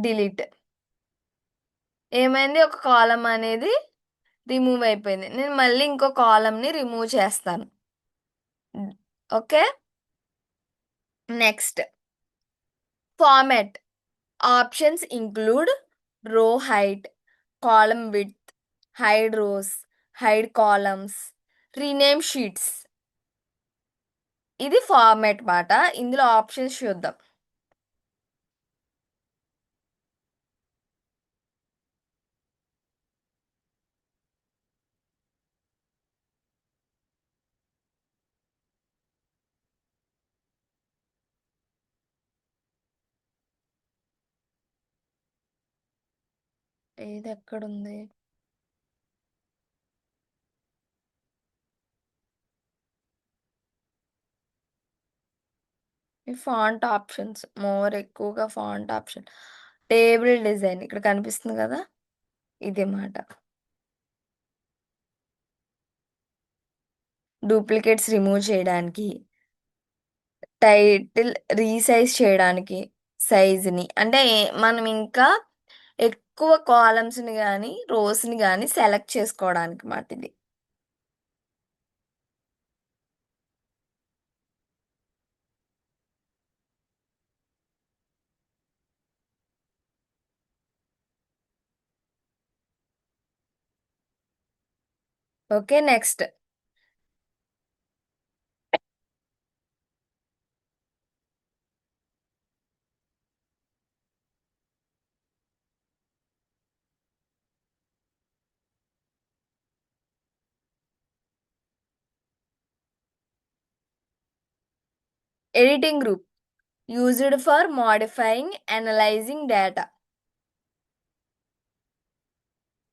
డిలీట్. ఏమైంది, ఒక కాలం అనేది రిమూవ్ అయిపోయింది. నేను మళ్ళీ ఇంకో కాలంని రిమూవ్ చేస్తాను. Okay. Next, format. Options include row height, column width, hide rows, hide columns, rename sheets. ఇది ఫార్మాట్ మాట. ఇందులో ఆప్షన్స్ చూద్దాం. ఏది ఎక్కడుంది? ఈ ఫాంట్ ఆప్షన్స్ మోర్ ఎక్కువగా ఫాంట్ ఆప్షన్ టేబుల్ డిజైన్ ఇక్కడ కనిపిస్తుంది కదా, ఇది మాట. డూప్లికేట్స్ రిమూవ్ చేయడానికి, టైటిల్ రీసైజ్ చేయడానికి, సైజ్ని అంటే మనం ఇంకా ఎక్కువ కాలమ్స్ని కానీ రోస్ని కానీ సెలెక్ట్ చేసుకోవడానికి మాట ఇది. Okay, next editing group used for modifying analysing data.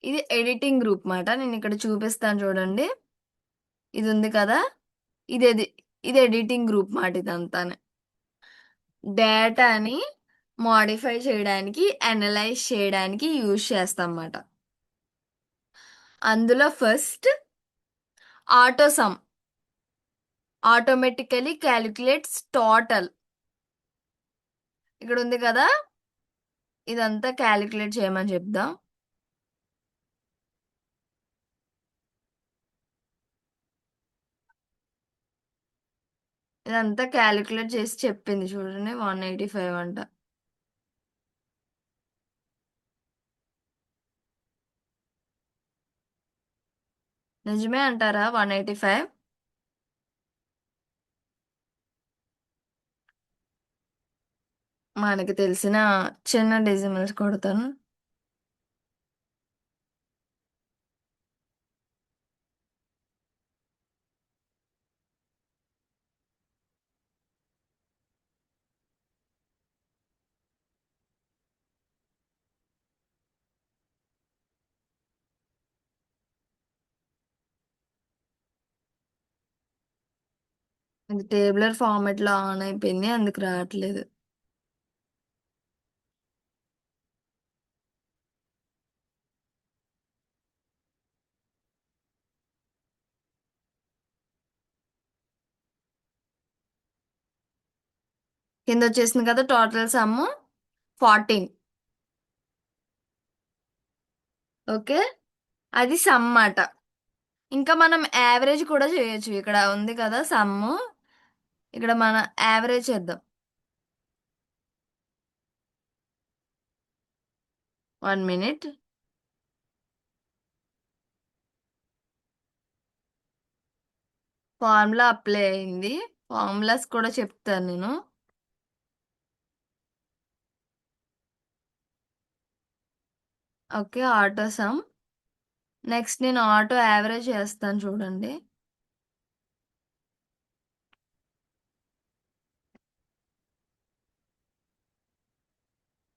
ఇది ఎడిటింగ్ గ్రూప్ మాట, నేను ఇక్కడ చూపిస్తాను చూడండి. ఇది ఉంది కదా, ఇది ఇది ఎడిటింగ్ గ్రూప్ మాట. ఇదంతానే డేటాని మోడిఫై చేయడానికి, అనలైజ్ చేయడానికి యూజ్ చేస్తాం అన్నమాట. అందులో ఫస్ట్ ఆటోసమ్, ఆటోమేటికలీ క్యాలిక్యులేట్స్ టోటల్. ఇక్కడ ఉంది కదా, ఇదంతా క్యాలిక్యులేట్ చేయమని చెప్దాం. ఇదంతా క్యాలిక్యులేట్ చేసి చెప్పింది చూడండి, 185 అంట. నిజమే అంటారా 185? మనకి తెలిసిన చిన్న డెసిమల్స్ కొడతాను. ఇది టేబులర్ ఫార్మాట్ లో ఆన్ అయిపోయింది, అందుకు రావట్లేదు. కింద వచ్చేసింది కదా, టోటల్ సమ్ 14. ఓకే, అది సమ్ మాట. ఇంకా మనం యావరేజ్ కూడా చేయొచ్చు. ఇక్కడ ఉంది కదా సమ్, ఇక్కడ మన యావరేజ్ చేద్దాం. 1 minute. ఫార్ములా అప్లై అయింది, ఫార్ములాస్ కూడా చెప్తాను నేను. Okay, auto some. నెక్స్ట్ నేను ఆటో యావరేజ్ చేస్తాను చూడండి.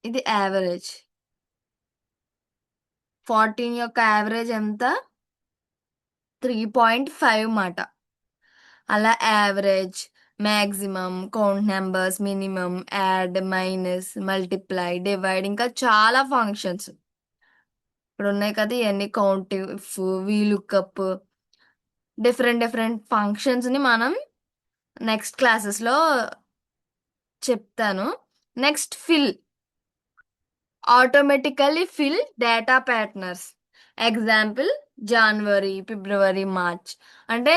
ఇది యావరేజ్. 14 యొక్క యావరేజ్ ఎంత? 3.5 మాట. అలా average, maximum, count numbers, minimum, add, minus, multiply, divide, ఇంకా చాలా ఫంక్షన్స్ ఇప్పుడు ఉన్నాయి కదా. ఇవన్నీ count, if, VLOOKUP, different different ఫంక్షన్స్ని మనం నెక్స్ట్ క్లాసెస్లో చెప్తాను. Next fill, automatically fill data patterns. Example January, February, March. అంటే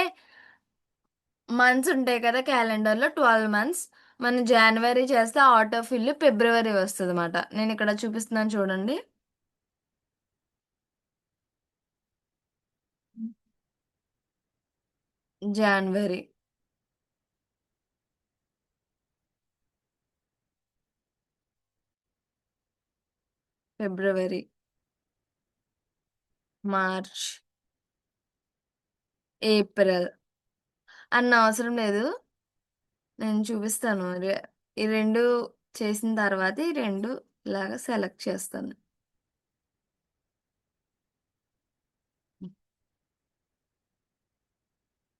మంత్స్ ఉంటాయి కదా క్యాలెండర్లో, 12 మంత్స్. మనం జనవరి చేస్తే ఆటో ఫిల్ ఫిబ్రవరి వస్తుంది అన్నమాట. నేను ఇక్కడ చూపిస్తున్నాను చూడండి. జనవరి, ఫిబ్రవరి, మార్చ్, ఏప్రిల్ అన్న అవసరం లేదు, నేను చూపిస్తాను. ఈ రెండు చేసిన తర్వాత ఈ రెండు ఇలాగా సెలెక్ట్ చేస్తాను.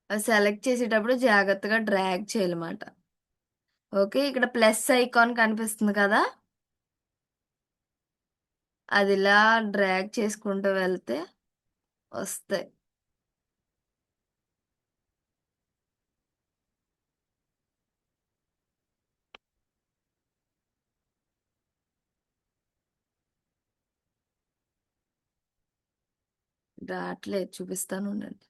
అది సెలెక్ట్ చేసేటప్పుడు జాగ్రత్తగా డ్రాగ్ చేయాలన్నమాట. ఓకే, ఇక్కడ ప్లస్ ఐకాన్ కనిపిస్తుంది కదా, అది ఇలా డ్రాగ్ చేసుకుంటూ వెళ్తే వస్తాయి. రావట్లేదు, చూపిస్తాను ఉండండి.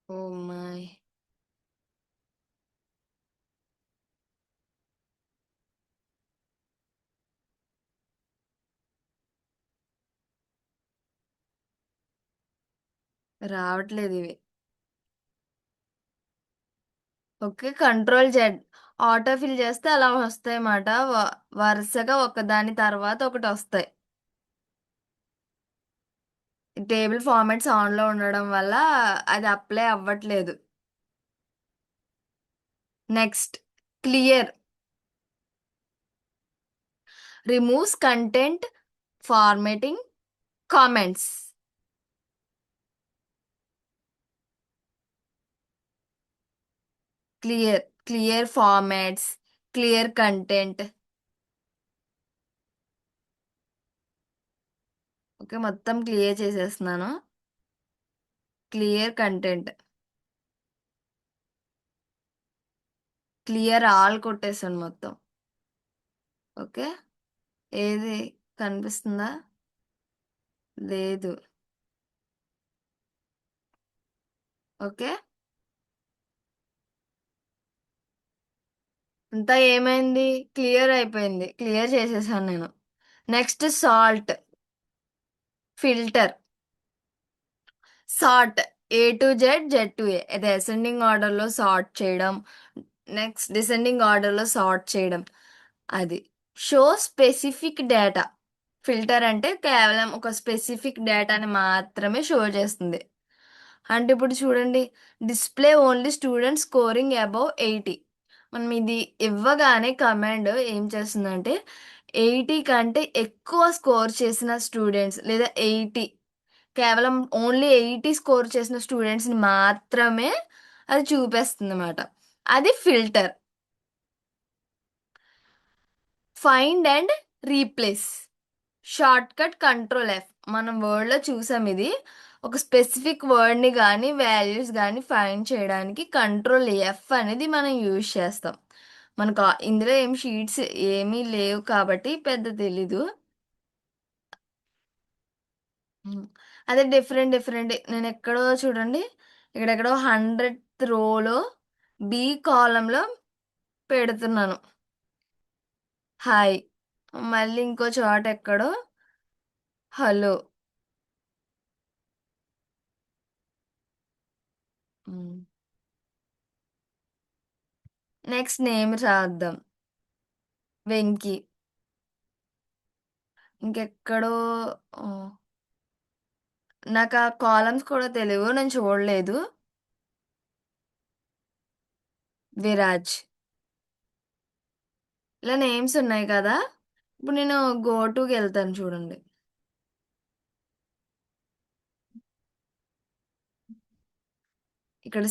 ఓ మై, రావట్లేదు ఇవి. Okay, control Z auto fill చేస్తే అలా వస్తాయి అన్నమాట. వరుసగా ఒకదాని తర్వాత ఒకటి వస్తాయి. టేబుల్ ఫార్మాట్స్ ఆన్లో ఉండడం వల్ల అది అప్లై అవ్వట్లేదు. Next, clear removes content formatting comments. Clear formats, clear content. Okay, మొత్తం క్లియర్ చేసేస్తున్నాను. క్లియర్ కంటెంట్, క్లియర్ ఆల్ కొట్టేసాను మొత్తం. ఓకే, ఏది కనిపిస్తుందా? లేదు. ఓకే, అంతా ఏమైంది? క్లియర్ అయిపోయింది, క్లియర్ చేసేసాను నేను. Next, sort filter. Sort A to Z, Z to A, ఇది అసెండింగ్ ఆర్డర్లో సార్ట్ చేయడం. నెక్స్ట్, డిసెండింగ్ ఆర్డర్లో సార్ట్ చేయడం. అది షో స్పెసిఫిక్ డేటా. ఫిల్టర్ అంటే కేవలం ఒక స్పెసిఫిక్ డేటాని మాత్రమే షో చేస్తుంది. అంటే ఇప్పుడు చూడండి, display only student scoring above 80. మనం ఇది ఇవ్వగానే కమాండ్ ఏం చేస్తుందంటే 80 కంటే ఎక్కువ స్కోర్ చేసిన స్టూడెంట్స్, లేదా 80, కేవలం ఓన్లీ 80 స్కోర్ చేసిన స్టూడెంట్స్ని మాత్రమే అది చూపిస్తుంది అన్నమాట. అది filter. Find and replace, short cut control F. మనం వర్డ్లో చూసాం ఇది. ఒక స్పెసిఫిక్ వర్డ్ని కానీ వాల్యూస్ కానీ ఫైండ్ చేయడానికి కంట్రోల్ ఎఫ్ అనేది మనం యూజ్ చేస్తాం. మనకు ఇందులో ఏం షీట్స్ ఏమీ లేవు కాబట్టి పెద్ద తెలీదు. ఉమ్. అదే డిఫరెంట్ డిఫరెంట్, నేను ఎక్కడో చూడండి, ఇక్కడెక్కడో 100th రోలో బి కాలంలో పెడుతున్నాను హాయ్. మళ్ళీ ఇంకో చోట ఎక్కడో హలో. నెక్స్ట్ నేమ్ రాద్దాం, వెంకీ. ఇంకెక్కడో ఆ, నాకు ఆ కాలమ్స్ కూడా తెలియవు, నేను చూడలేదు. విరాజ్. ఇలా నేమ్స్ ఉన్నాయి కదా. ఇప్పుడు నేను గో టుకి వెళ్తాను చూడండి. ఇక్కడ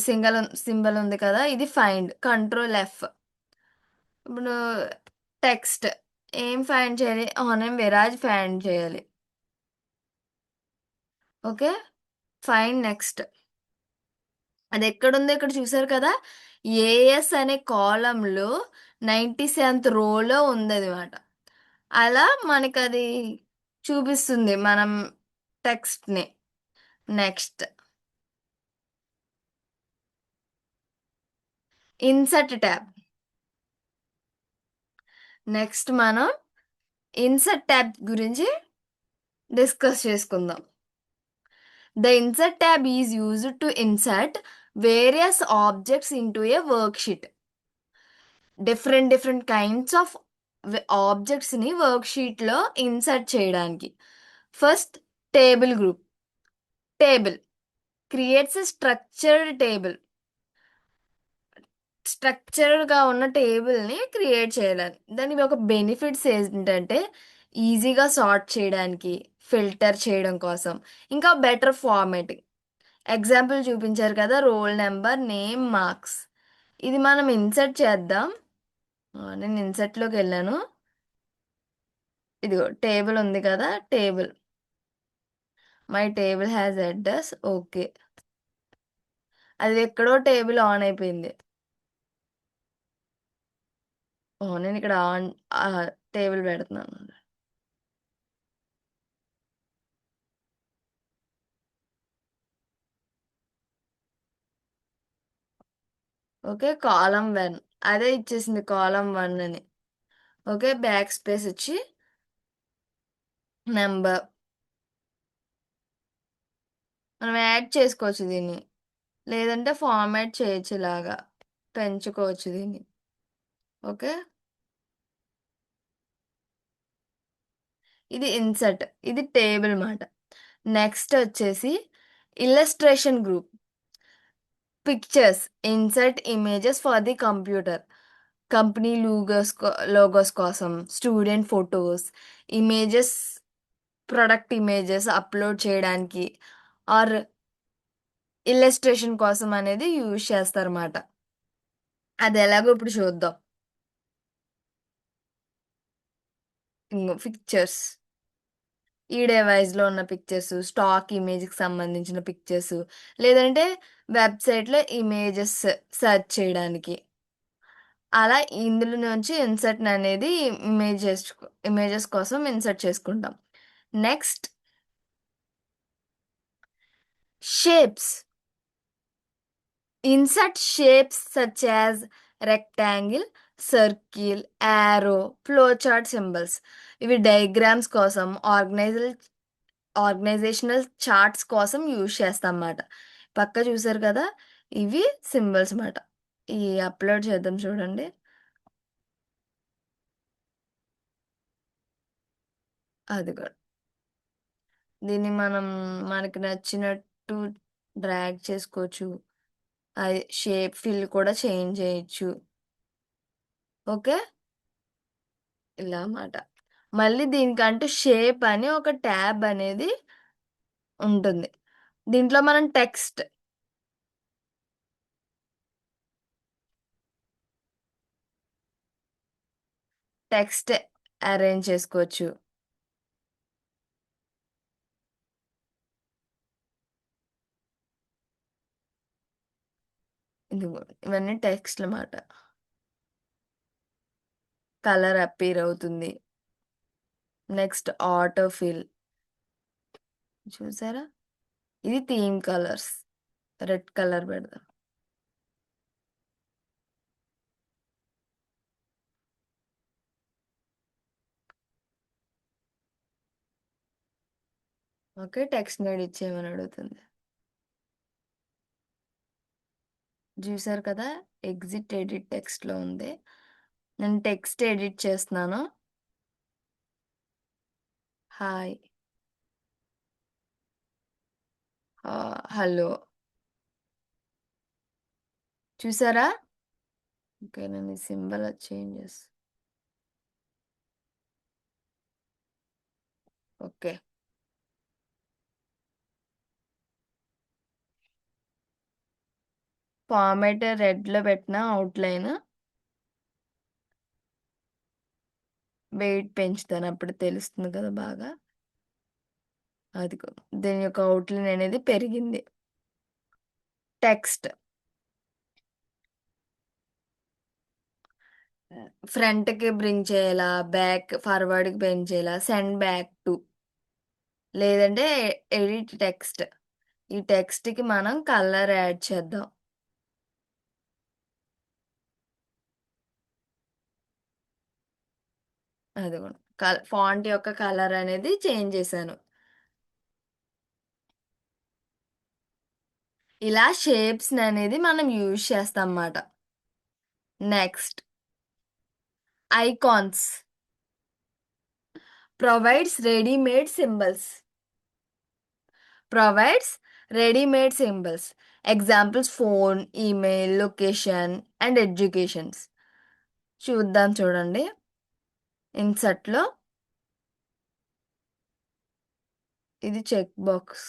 సింబల్ ఉంది కదా, ఇది ఫైండ్, కంట్రోల్ ఎఫ్. ఇప్పుడు టెక్స్ట్ ఏం ఫైండ్ చేయాలి? నేను విరాజ్ ఫైండ్ చేయాలి. Okay, find next. అది ఎక్కడుందో ఇక్కడ చూసారు కదా, ఏఎస్ అనే కాలంలో 97th రోలో ఉంది అనమాట. అలా మనకి అది చూపిస్తుంది మనం టెక్స్ట్ని. Next, insert tab. నెక్స్ట్ మనం ఇన్సర్ట్ ట్యాబ్ గురించి డిస్కస్ చేసుకుందాం. The insert tab is used to insert various objects into a worksheet. Different different kinds of ఆబ్జెక్ట్స్ని వర్క్షీట్లో ఇన్సర్ట్ చేయడానికి. First, table group. Table creates a structured table. స్ట్రక్చర్డ్గా ఉన్న టేబుల్ని create చేయడానికి. దానికి ఒక బెనిఫిట్స్ ఏంటంటే ఈజీగా సార్ట్ చేయడానికి, ఫిల్టర్ చేయడం కోసం, ఇంకా బెటర్ ఫార్మాటింగ్. ఎగ్జాంపుల్ చూపించారు కదా, రోల్ నెంబర్, నేమ్, మార్క్స్. ఇది మనం ఇన్సర్ట్ చేద్దాం. నేను ఇన్సర్ట్లోకి వెళ్ళాను. ఇదిగో టేబుల్ ఉంది కదా, table. My table has address. Okay, అది ఎక్కడో టేబుల్ ఆన్ అయిపోయింది. నేను ఇక్కడ ఆన్ టేబుల్ పెడుతున్నాను. ఓకే, కాలం 1 అదే ఇచ్చేసింది, కాలం 1 అని. ఓకే, బ్యాక్ స్పేస్ వచ్చి నెంబర్. మనం యాడ్ చేసుకోవచ్చు దీన్ని, లేదంటే ఫార్మాట్ చేయొచ్చు, ఇలాగా పెంచుకోవచ్చు దీన్ని. ఓకే, ఇది ఇన్సర్ట్, ఇది టేబుల్ మాట. నెక్స్ట్ వచ్చేసి illustration group. Pictures, insert images for the computer. Company logos కోసం, student photos, images, product images upload చేయడానికి ఆర్ ఇల్లస్ట్రేషన్ కోసం అనేది యూజ్ చేస్తారన్నమాట. అది ఎలాగో ఇప్పుడు చూద్దాం. ఇంకో పిక్చర్స్, ఈ డివైస్లో ఉన్న పిక్చర్స్, స్టాక్ ఇమేజ్కి సంబంధించిన పిక్చర్స్, లేదంటే వెబ్సైట్లో ఇమేజెస్ సెర్చ్ చేయడానికి. అలా ఇందులో నుంచి ఇన్సర్ట్ అనేది ఇమేజెస్ కోసం ఇన్సర్ట్ చేసుకుంటాం. Next, shapes. Insert shapes such as rectangle, circle, arrow, flowchart symbols. ఇవి డయాగ్రామ్స్ కోసం, ఆర్గనైజేషనల్ చార్ట్స్ కోసం యూజ్ చేస్తాం అన్నమాట. పక్క చూసారు కదా, ఇవి సింబల్స్ అన్నమాట. ఈ అప్లోడ్ చేద్దాం చూడండి. అది కూడా దీన్ని మనం మనకి నచ్చినట్టు డ్రాగ్ చేసుకోవచ్చు. అది షేప్ ఫిల్ కూడా చేంజ్ చేయొచ్చు. ఓకే, ఇలా అన్నమాట. మళ్ళీ దీనికంటూ షేప్ అని ఒక ట్యాబ్ అనేది ఉంటుంది. దీంట్లో మనం టెక్స్ట్ అరేంజ్ చేసుకోవచ్చు. ఇదిగో ఇవన్నీ టెక్స్ట్ అన్నమాట. కలర్ అప్పీర్ అవుతుంది. Next, auto fill. చూసారా, ఇది థీమ్ కలర్స్. రెడ్ కలర్ పెడదాం. ఓకే, టెక్స్ట్ ఎడిట్ చేయమని అడుగుతుంది. చూసారు కదా, ఎగ్జిట్ ఎడిట్ టెక్స్ట్‌లో ఉంది. నేను టెక్స్ట్ ఎడిట్ చేస్తున్నాను. Hi, hello. చూసారా? ఓకే, నేను ఈ సింబల్ చేంజ్ చేస్తా. ఓకే, ఫార్మాట్ రెడ్‌లో పెట్టిన అవుట్‌లైన్ వెయిట్ పెంచుతాను, అప్పుడు తెలుస్తుంది కదా బాగా. అదిగో దీని యొక్క అవుట్‌లైన్ అనేది పెరిగింది. టెక్స్ట్ ఫ్రంట్‌కి బ్రింగ్ చేయాలా, ఫార్వర్డ్‌కి బ్రింగ్ చేయాలా, సెండ్ బ్యాక్ టు, లేదంటే ఎడిట్ టెక్స్ట్. ఈ టెక్స్ట్‌కి మనం కలర్ యాడ్ చేద్దాం. అదిగోండి, ఫాంట్ యొక్క కలర్ అనేది చేంజ్ చేశాను. ఇలా షేప్స్ అనేది మనం యూజ్ చేస్తాం అన్నమాట. Next, icons provides readymade symbols. Provides readymade symbols. Examples phone, email, location and educations. చూద్దాం చూడండి. ఇన్సర్ట్లో ఇది చెక్ బాక్స్.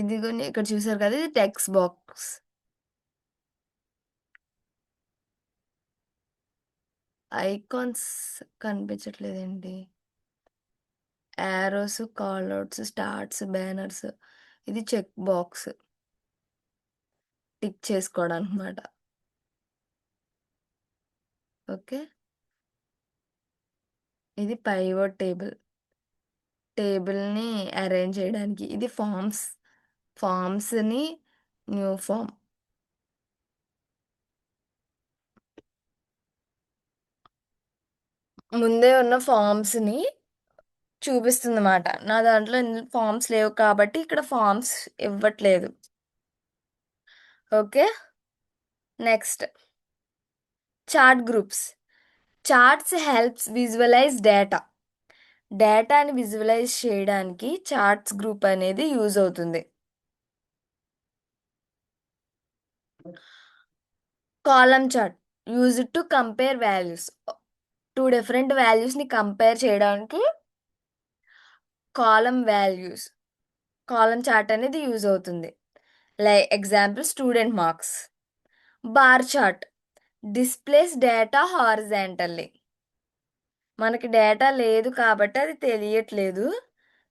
ఇది ఇక్కడ చూసారు కదా, ఇది టెక్స్ట్ బాక్స్. ఐకాన్స్ కనిపించట్లేదండి. Arrows, callouts, starts, banners. ఇది చెక్ బాక్స్ టిక్ చేసుకోవడం అనమాట. ఓకే, ఇది పైవట్ టేబుల్. టేబుల్ని అరేంజ్ చేయడానికి. ఇది ఫామ్స్. ఫామ్స్ని new form. ముందే ఉన్న ఫామ్స్ని చూపిస్తుంది అన్నమాట. నా దాంట్లో ఫామ్స్ లేవు కాబట్టి ఇక్కడ ఫామ్స్ ఇవ్వట్లేదు. Okay, next, chart groups. Charts helps visualize data. డేటాని విజువలైజ్ చేయడానికి చార్ట్స్ గ్రూప్ అనేది యూజ్ అవుతుంది. Column chart used to compare values. Two different వాల్యూస్ని కంపేర్ చేయడానికి కాలం చార్ట్ అనేది యూజ్ అవుతుంది. Example student marks. Bar chart displays data horizontally. మనకి data లేదు కాబట్టి అది తెలియట్లేదు.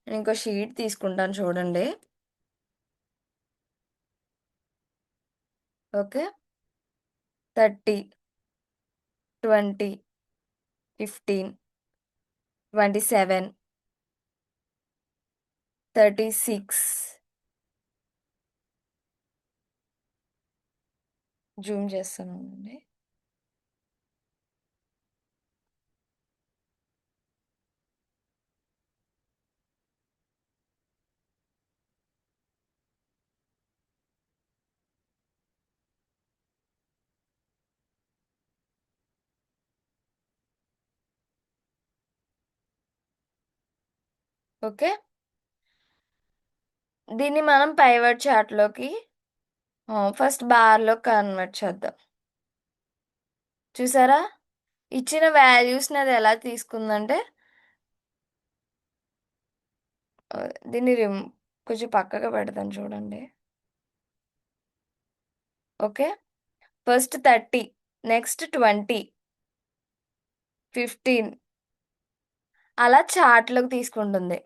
నేను ఇంకో షీట్ తీసుకుంటాను చూడండి. ఓకే, 30, 20, 15, 27, 36. జూమ్ చేస్తానండి. ఓకే, దీన్ని మనం పైవట్ చార్ట్లోకి ఫస్ట్ బార్లో కన్వర్ట్ చేద్దాం. చూసారా, ఇచ్చిన వాల్యూస్ని అది ఎలా తీసుకుందంటే దీన్ని కొంచెం పక్కగా పెడతాను చూడండి. ఓకే, ఫస్ట్ 30, నెక్స్ట్ 20, 15 అలా చార్ట్లోకి తీసుకుంటుంది.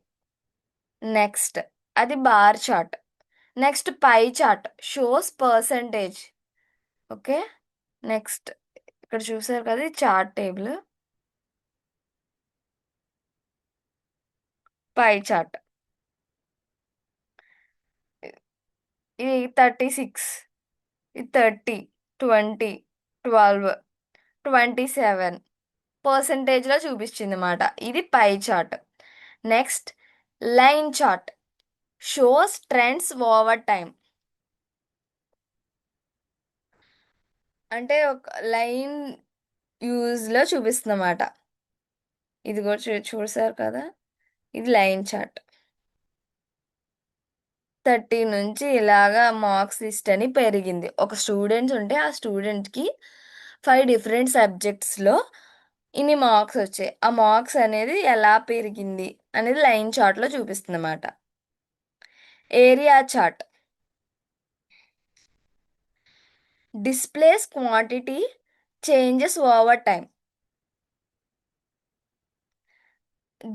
నెక్స్ట్, అది bar chart. Next pie chart shows percentage. Okay, next ఇక్కడ చూసారు కదా, చార్ట్ టేబుల్. పై చార్ట్ ఇది 36, ఇది 30, 20, 12, 27 పర్సంటేజ్లో చూపించింది అన్నమాట. ఇది pie chart. Next, line chart shows trends over time. అంటే ఒక లైన్ యూజ్లో చూపిస్తుంది అన్నమాట. ఇది కూడా చూసారు కదా, ఇది లైన్ చార్ట్. 30 నుంచి ఇలాగా మార్క్స్ లిస్ట్ అని పెరిగింది. ఒక స్టూడెంట్స్ ఉంటే ఆ స్టూడెంట్కి 5 డిఫరెంట్ సబ్జెక్ట్స్లో ఇన్ని మార్క్స్ వచ్చాయి. ఆ మార్క్స్ అనేది ఎలా పెరిగింది అనేది లైన్ చార్ట్లో చూపిస్తుంది అన్నమాట. Area chart displays quantity changes over time.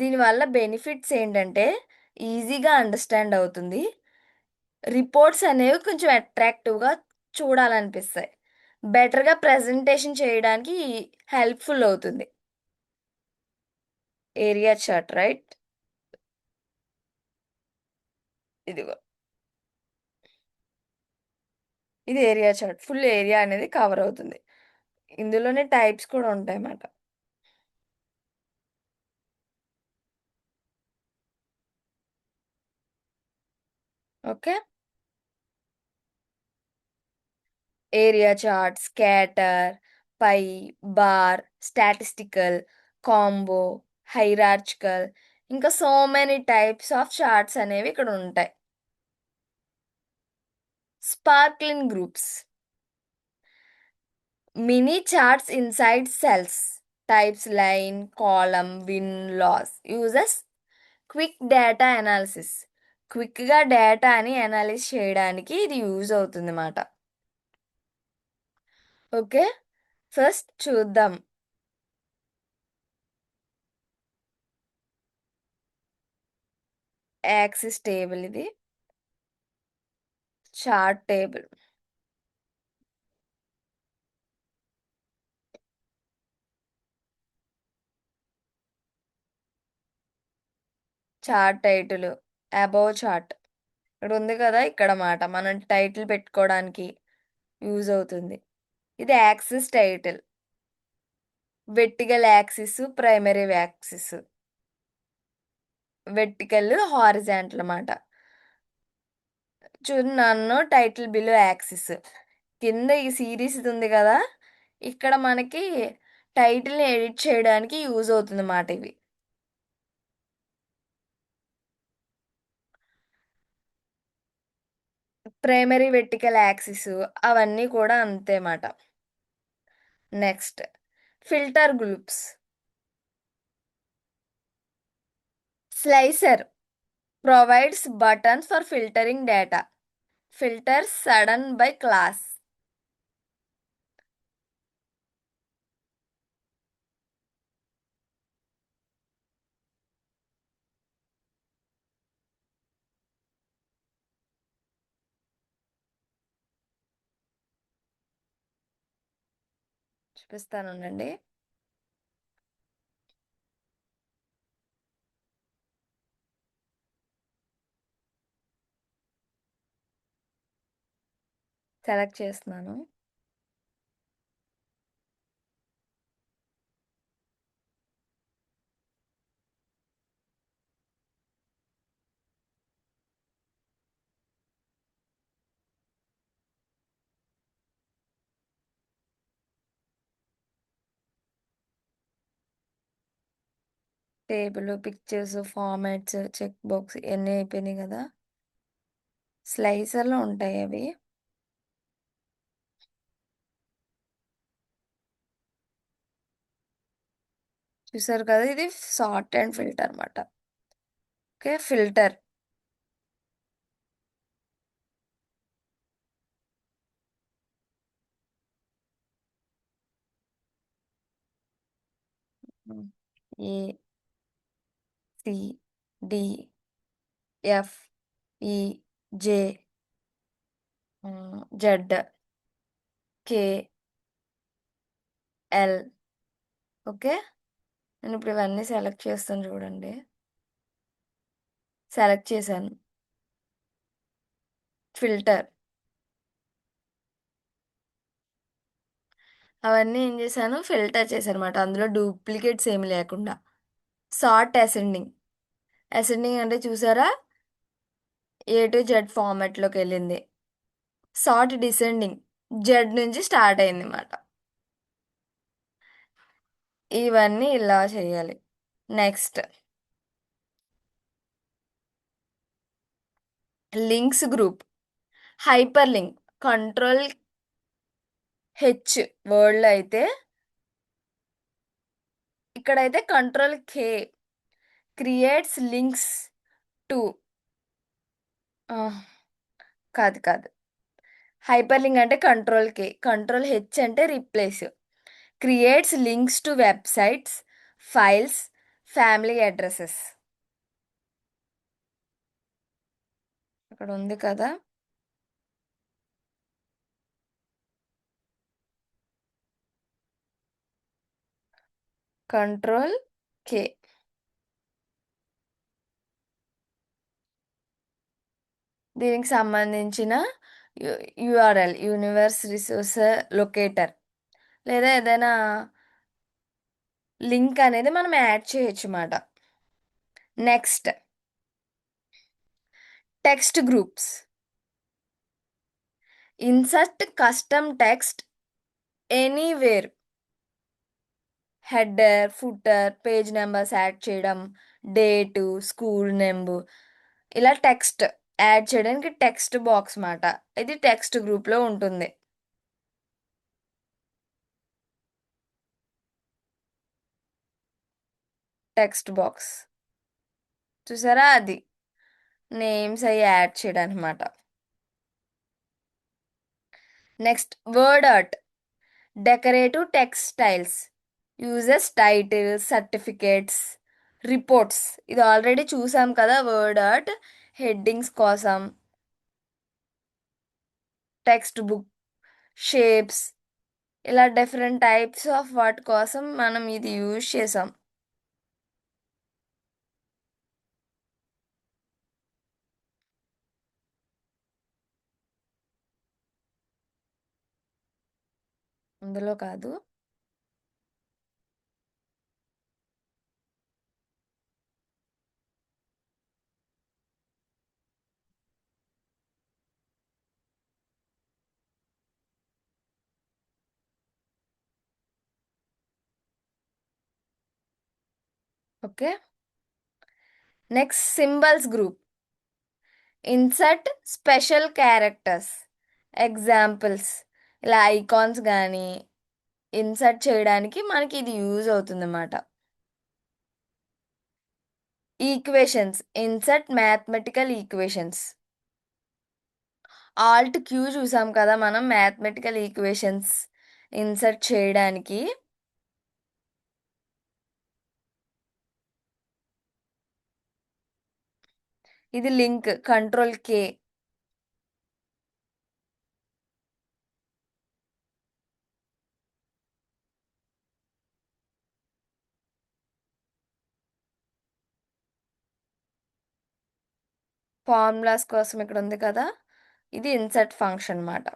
దీనివల్ల బెనిఫిట్స్ ఏంటంటే ఈజీగా అండర్స్టాండ్ అవుతుంది. రిపోర్ట్స్ అనేవి కొంచెం అట్రాక్టివ్గా చూడాలనిపిస్తాయి. బెటర్గా ప్రజెంటేషన్ చేయడానికి హెల్ప్ఫుల్ అవుతుంది. Area chart, right? ఇదిగో, ఇది ఏరియా చార్ట్. ఫుల్ ఏరియా అనేది కవర్ అవుతుంది. ఇందులోనే టైప్స్ కూడా ఉంటాయి అన్నమాట. ఓకే, ఏరియా చార్ట్, స్కాటర్, పై, బార్, స్టాటిస్టికల్, కాంబో, హైరార్చికల్, ఇంకా so many types of charts అనేవి ఇక్కడ ఉంటాయి. Sparkling groups, mini charts inside cells, types line, column, win, loss, uses quick data analysis. క్విక్గా డేటాని అనాలిస్ చేయడానికి ఇది యూజ్ అవుతుంది అన్నమాట. ఓకే, ఫస్ట్ చూద్దాం. యాక్సిస్ టేబుల్, ఇది chart table. Chart title above chart ఇక్కడ ఉంది కదా, ఇక్కడ మాట మనం టైటిల్ పెట్టుకోవడానికి యూజ్ అవుతుంది. ఇది axis title, vertical axis, primary axis, vertical horizontal అన్నమాట. చూడు, నన్ను టైటిల్ బిలో యాక్సిస్ కింద ఈ సిరీస్ ఇది ఉంది కదా, ఇక్కడ మనకి టైటిల్ని ఎడిట్ చేయడానికి యూజ్ అవుతుంది అన్నమాట ఇవి. ప్రైమరీ వెర్టికల్ యాక్సిస్ అవన్నీ కూడా అంతే మాట. Next, filter groups. Slicer provides buttons for filtering data. Filters sudden by class. చూపిస్తాను ఉండండి. సెలెక్ట్ చేస్తున్నాను. Table, pictures, formats, check box ఇవన్నీ అయిపోయినాయి కదా. స్లైసర్లో ఉంటాయి అవి. చూసారు కదా, ఇది సార్ట్ అండ్ ఫిల్టర్ అన్నమాట. Okay, filter. A, C, D, F, E, J, Z, K, L. Okay, నేను ఇప్పుడు ఇవన్నీ సెలెక్ట్ చేస్తాను చూడండి. సెలెక్ట్ చేశాను. ఫిల్టర్. అవన్నీ ఏం చేశాను, ఫిల్టర్ చేశాను అనమాట, అందులో డూప్లికేట్స్ ఏమి లేకుండా. Sort ascending. అసెండింగ్ అంటే చూసారా, ఏ టు జెడ్ ఫార్మాట్లోకి వెళ్ళింది. సార్ట్ డిసెండింగ్, జెడ్ నుంచి స్టార్ట్ అయింది అన్నమాట. ఇవన్నీ ఇలా చేయాలి. Next, links group. Hyperlink control H వర్డ్లో అయితే, ఇక్కడైతే control K creates links to. కాదు కాదు, హైపర్ లింక్ అంటే కంట్రోల్ కే, కంట్రోల్ హెచ్ అంటే replace. Creates links to websites, files, family addresses. ఇక్కడ ఉంది కదా, కంట్రోల్ కే. దీనికి సంబంధించిన యుఆర్ఎల్, యూనివర్స్ రిసోర్స్ లొకేటర్, లేదా ఏదైనా లింక్ అనేది మనం యాడ్ చేయొచ్చు అన్నమాట. Next, text groups. Insert custom text anywhere. Header, footer, page numbers add చేయడం, డేటు, స్కూల్ నెంబర్, ఇలా టెక్స్ట్ యాడ్ చేయడానికి టెక్స్ట్ బాక్స్ మాట. ఇది టెక్స్ట్ గ్రూప్లో ఉంటుంది. టెక్స్ట్ బాక్స్ చూసారా, అది నేమ్స్ అవి యాడ్ చేయడానికి అనమాట. Next word art, decorative textiles, uses titles, certificates, reports. ఇది ఆల్రెడీ చూసాం కదా వర్డ్ ఆర్ట్. హెడ్డింగ్స్ కోసం, టెక్స్ట్ బుక్, షేప్స్, ఇలా డిఫరెంట్ టైప్స్ ఆఫ్ వాటి కోసం మనం ఇది యూజ్ చేసాం. అందులో కాదు. Okay. Next symbols group, insert special characters, examples, ఇలా ఐకాన్స్ కానీ ఇన్సర్ట్ చేయడానికి మనకి ఇది యూజ్ అవుతుంది అన్నమాట. Equations, insert mathematical equations. Alt Q చూసాం కదా మనం మ్యాథమెటికల్ ఈక్వేషన్స్ ఇన్సర్ట్ చేయడానికి. ఇది లింక్, కంట్రోల్ కే. ఫార్ములాస్ కోసం ఇక్కడ ఉంది కదా, ఇది ఇన్సర్ట్ ఫంక్షన్ అన్నమాట.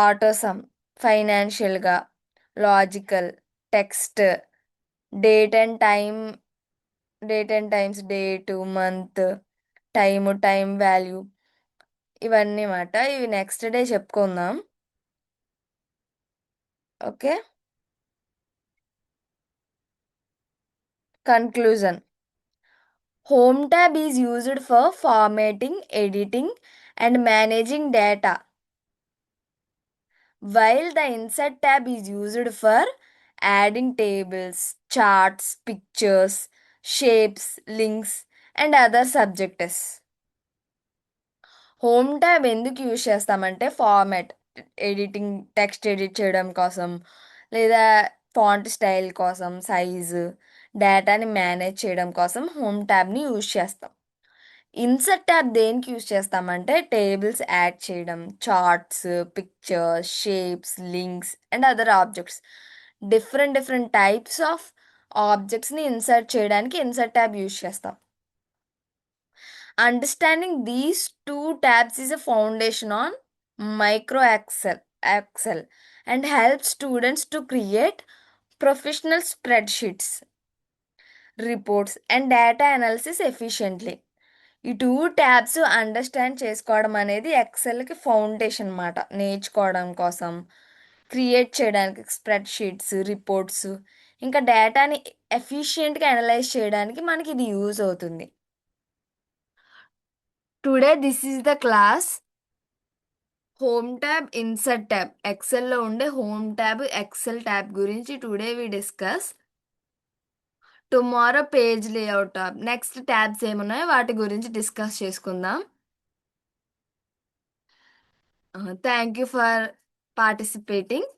ఆటోసమ్, ఫైనాన్షియల్గా, logical, text, date and time, date and times, date, month, time, time value, ఇవన్నీ మాట. ఇవి నెక్స్ట్ డే చెప్పుకుందాం. Okay. Conclusion, home tab is used for formatting, editing, and managing data, while the insert tab is used for adding tables, charts, pictures, shapes, links, and other subjects. Home tab ఎందుకు use చేస్తామంటే format, editing, text edit చేయడం కోసం, లేదా font style కోసం, size, డేటాని manage చేయడం కోసం home ట్యాబ్ని యూజ్ చేస్తాం. ఇన్సర్ట్ ట్యాబ్ దేనికి యూజ్ చేస్తామంటే టేబుల్స్ యాడ్ చేయడం, charts, pictures, shapes, links and other objects, different different types of ఆబ్జెక్ట్స్ని ఇన్సర్ట్ చేయడానికి ఇన్సర్ట్ ట్యాబ్ యూజ్ చేస్తాం. Understanding these two tabs is a foundation on micro Excel and helps students to create professional spreadsheets, reports and data analysis efficiently. ఈ two tabs understand చేసుకోవడం అనేది ఎక్సెల్కి foundation అన్నమాట. నేర్చుకోవడం కోసం, create చేయడానికి spreadsheets, reports, ఇంకా డేటాని ఎఫిషియెంట్గా అనలైజ్ చేయడానికి మనకి ఇది యూజ్ అవుతుంది. Today this is the class. Home tab, insert tab, ఎక్సెల్లో ఉండే హోమ్ ట్యాబ్, ఎక్సెల్ ట్యాబ్ గురించి today we discuss. Tomorrow page layout tab, next tabs ఏమున్నాయో వాటి గురించి డిస్కస్ చేసుకుందాం. Thank you for participating.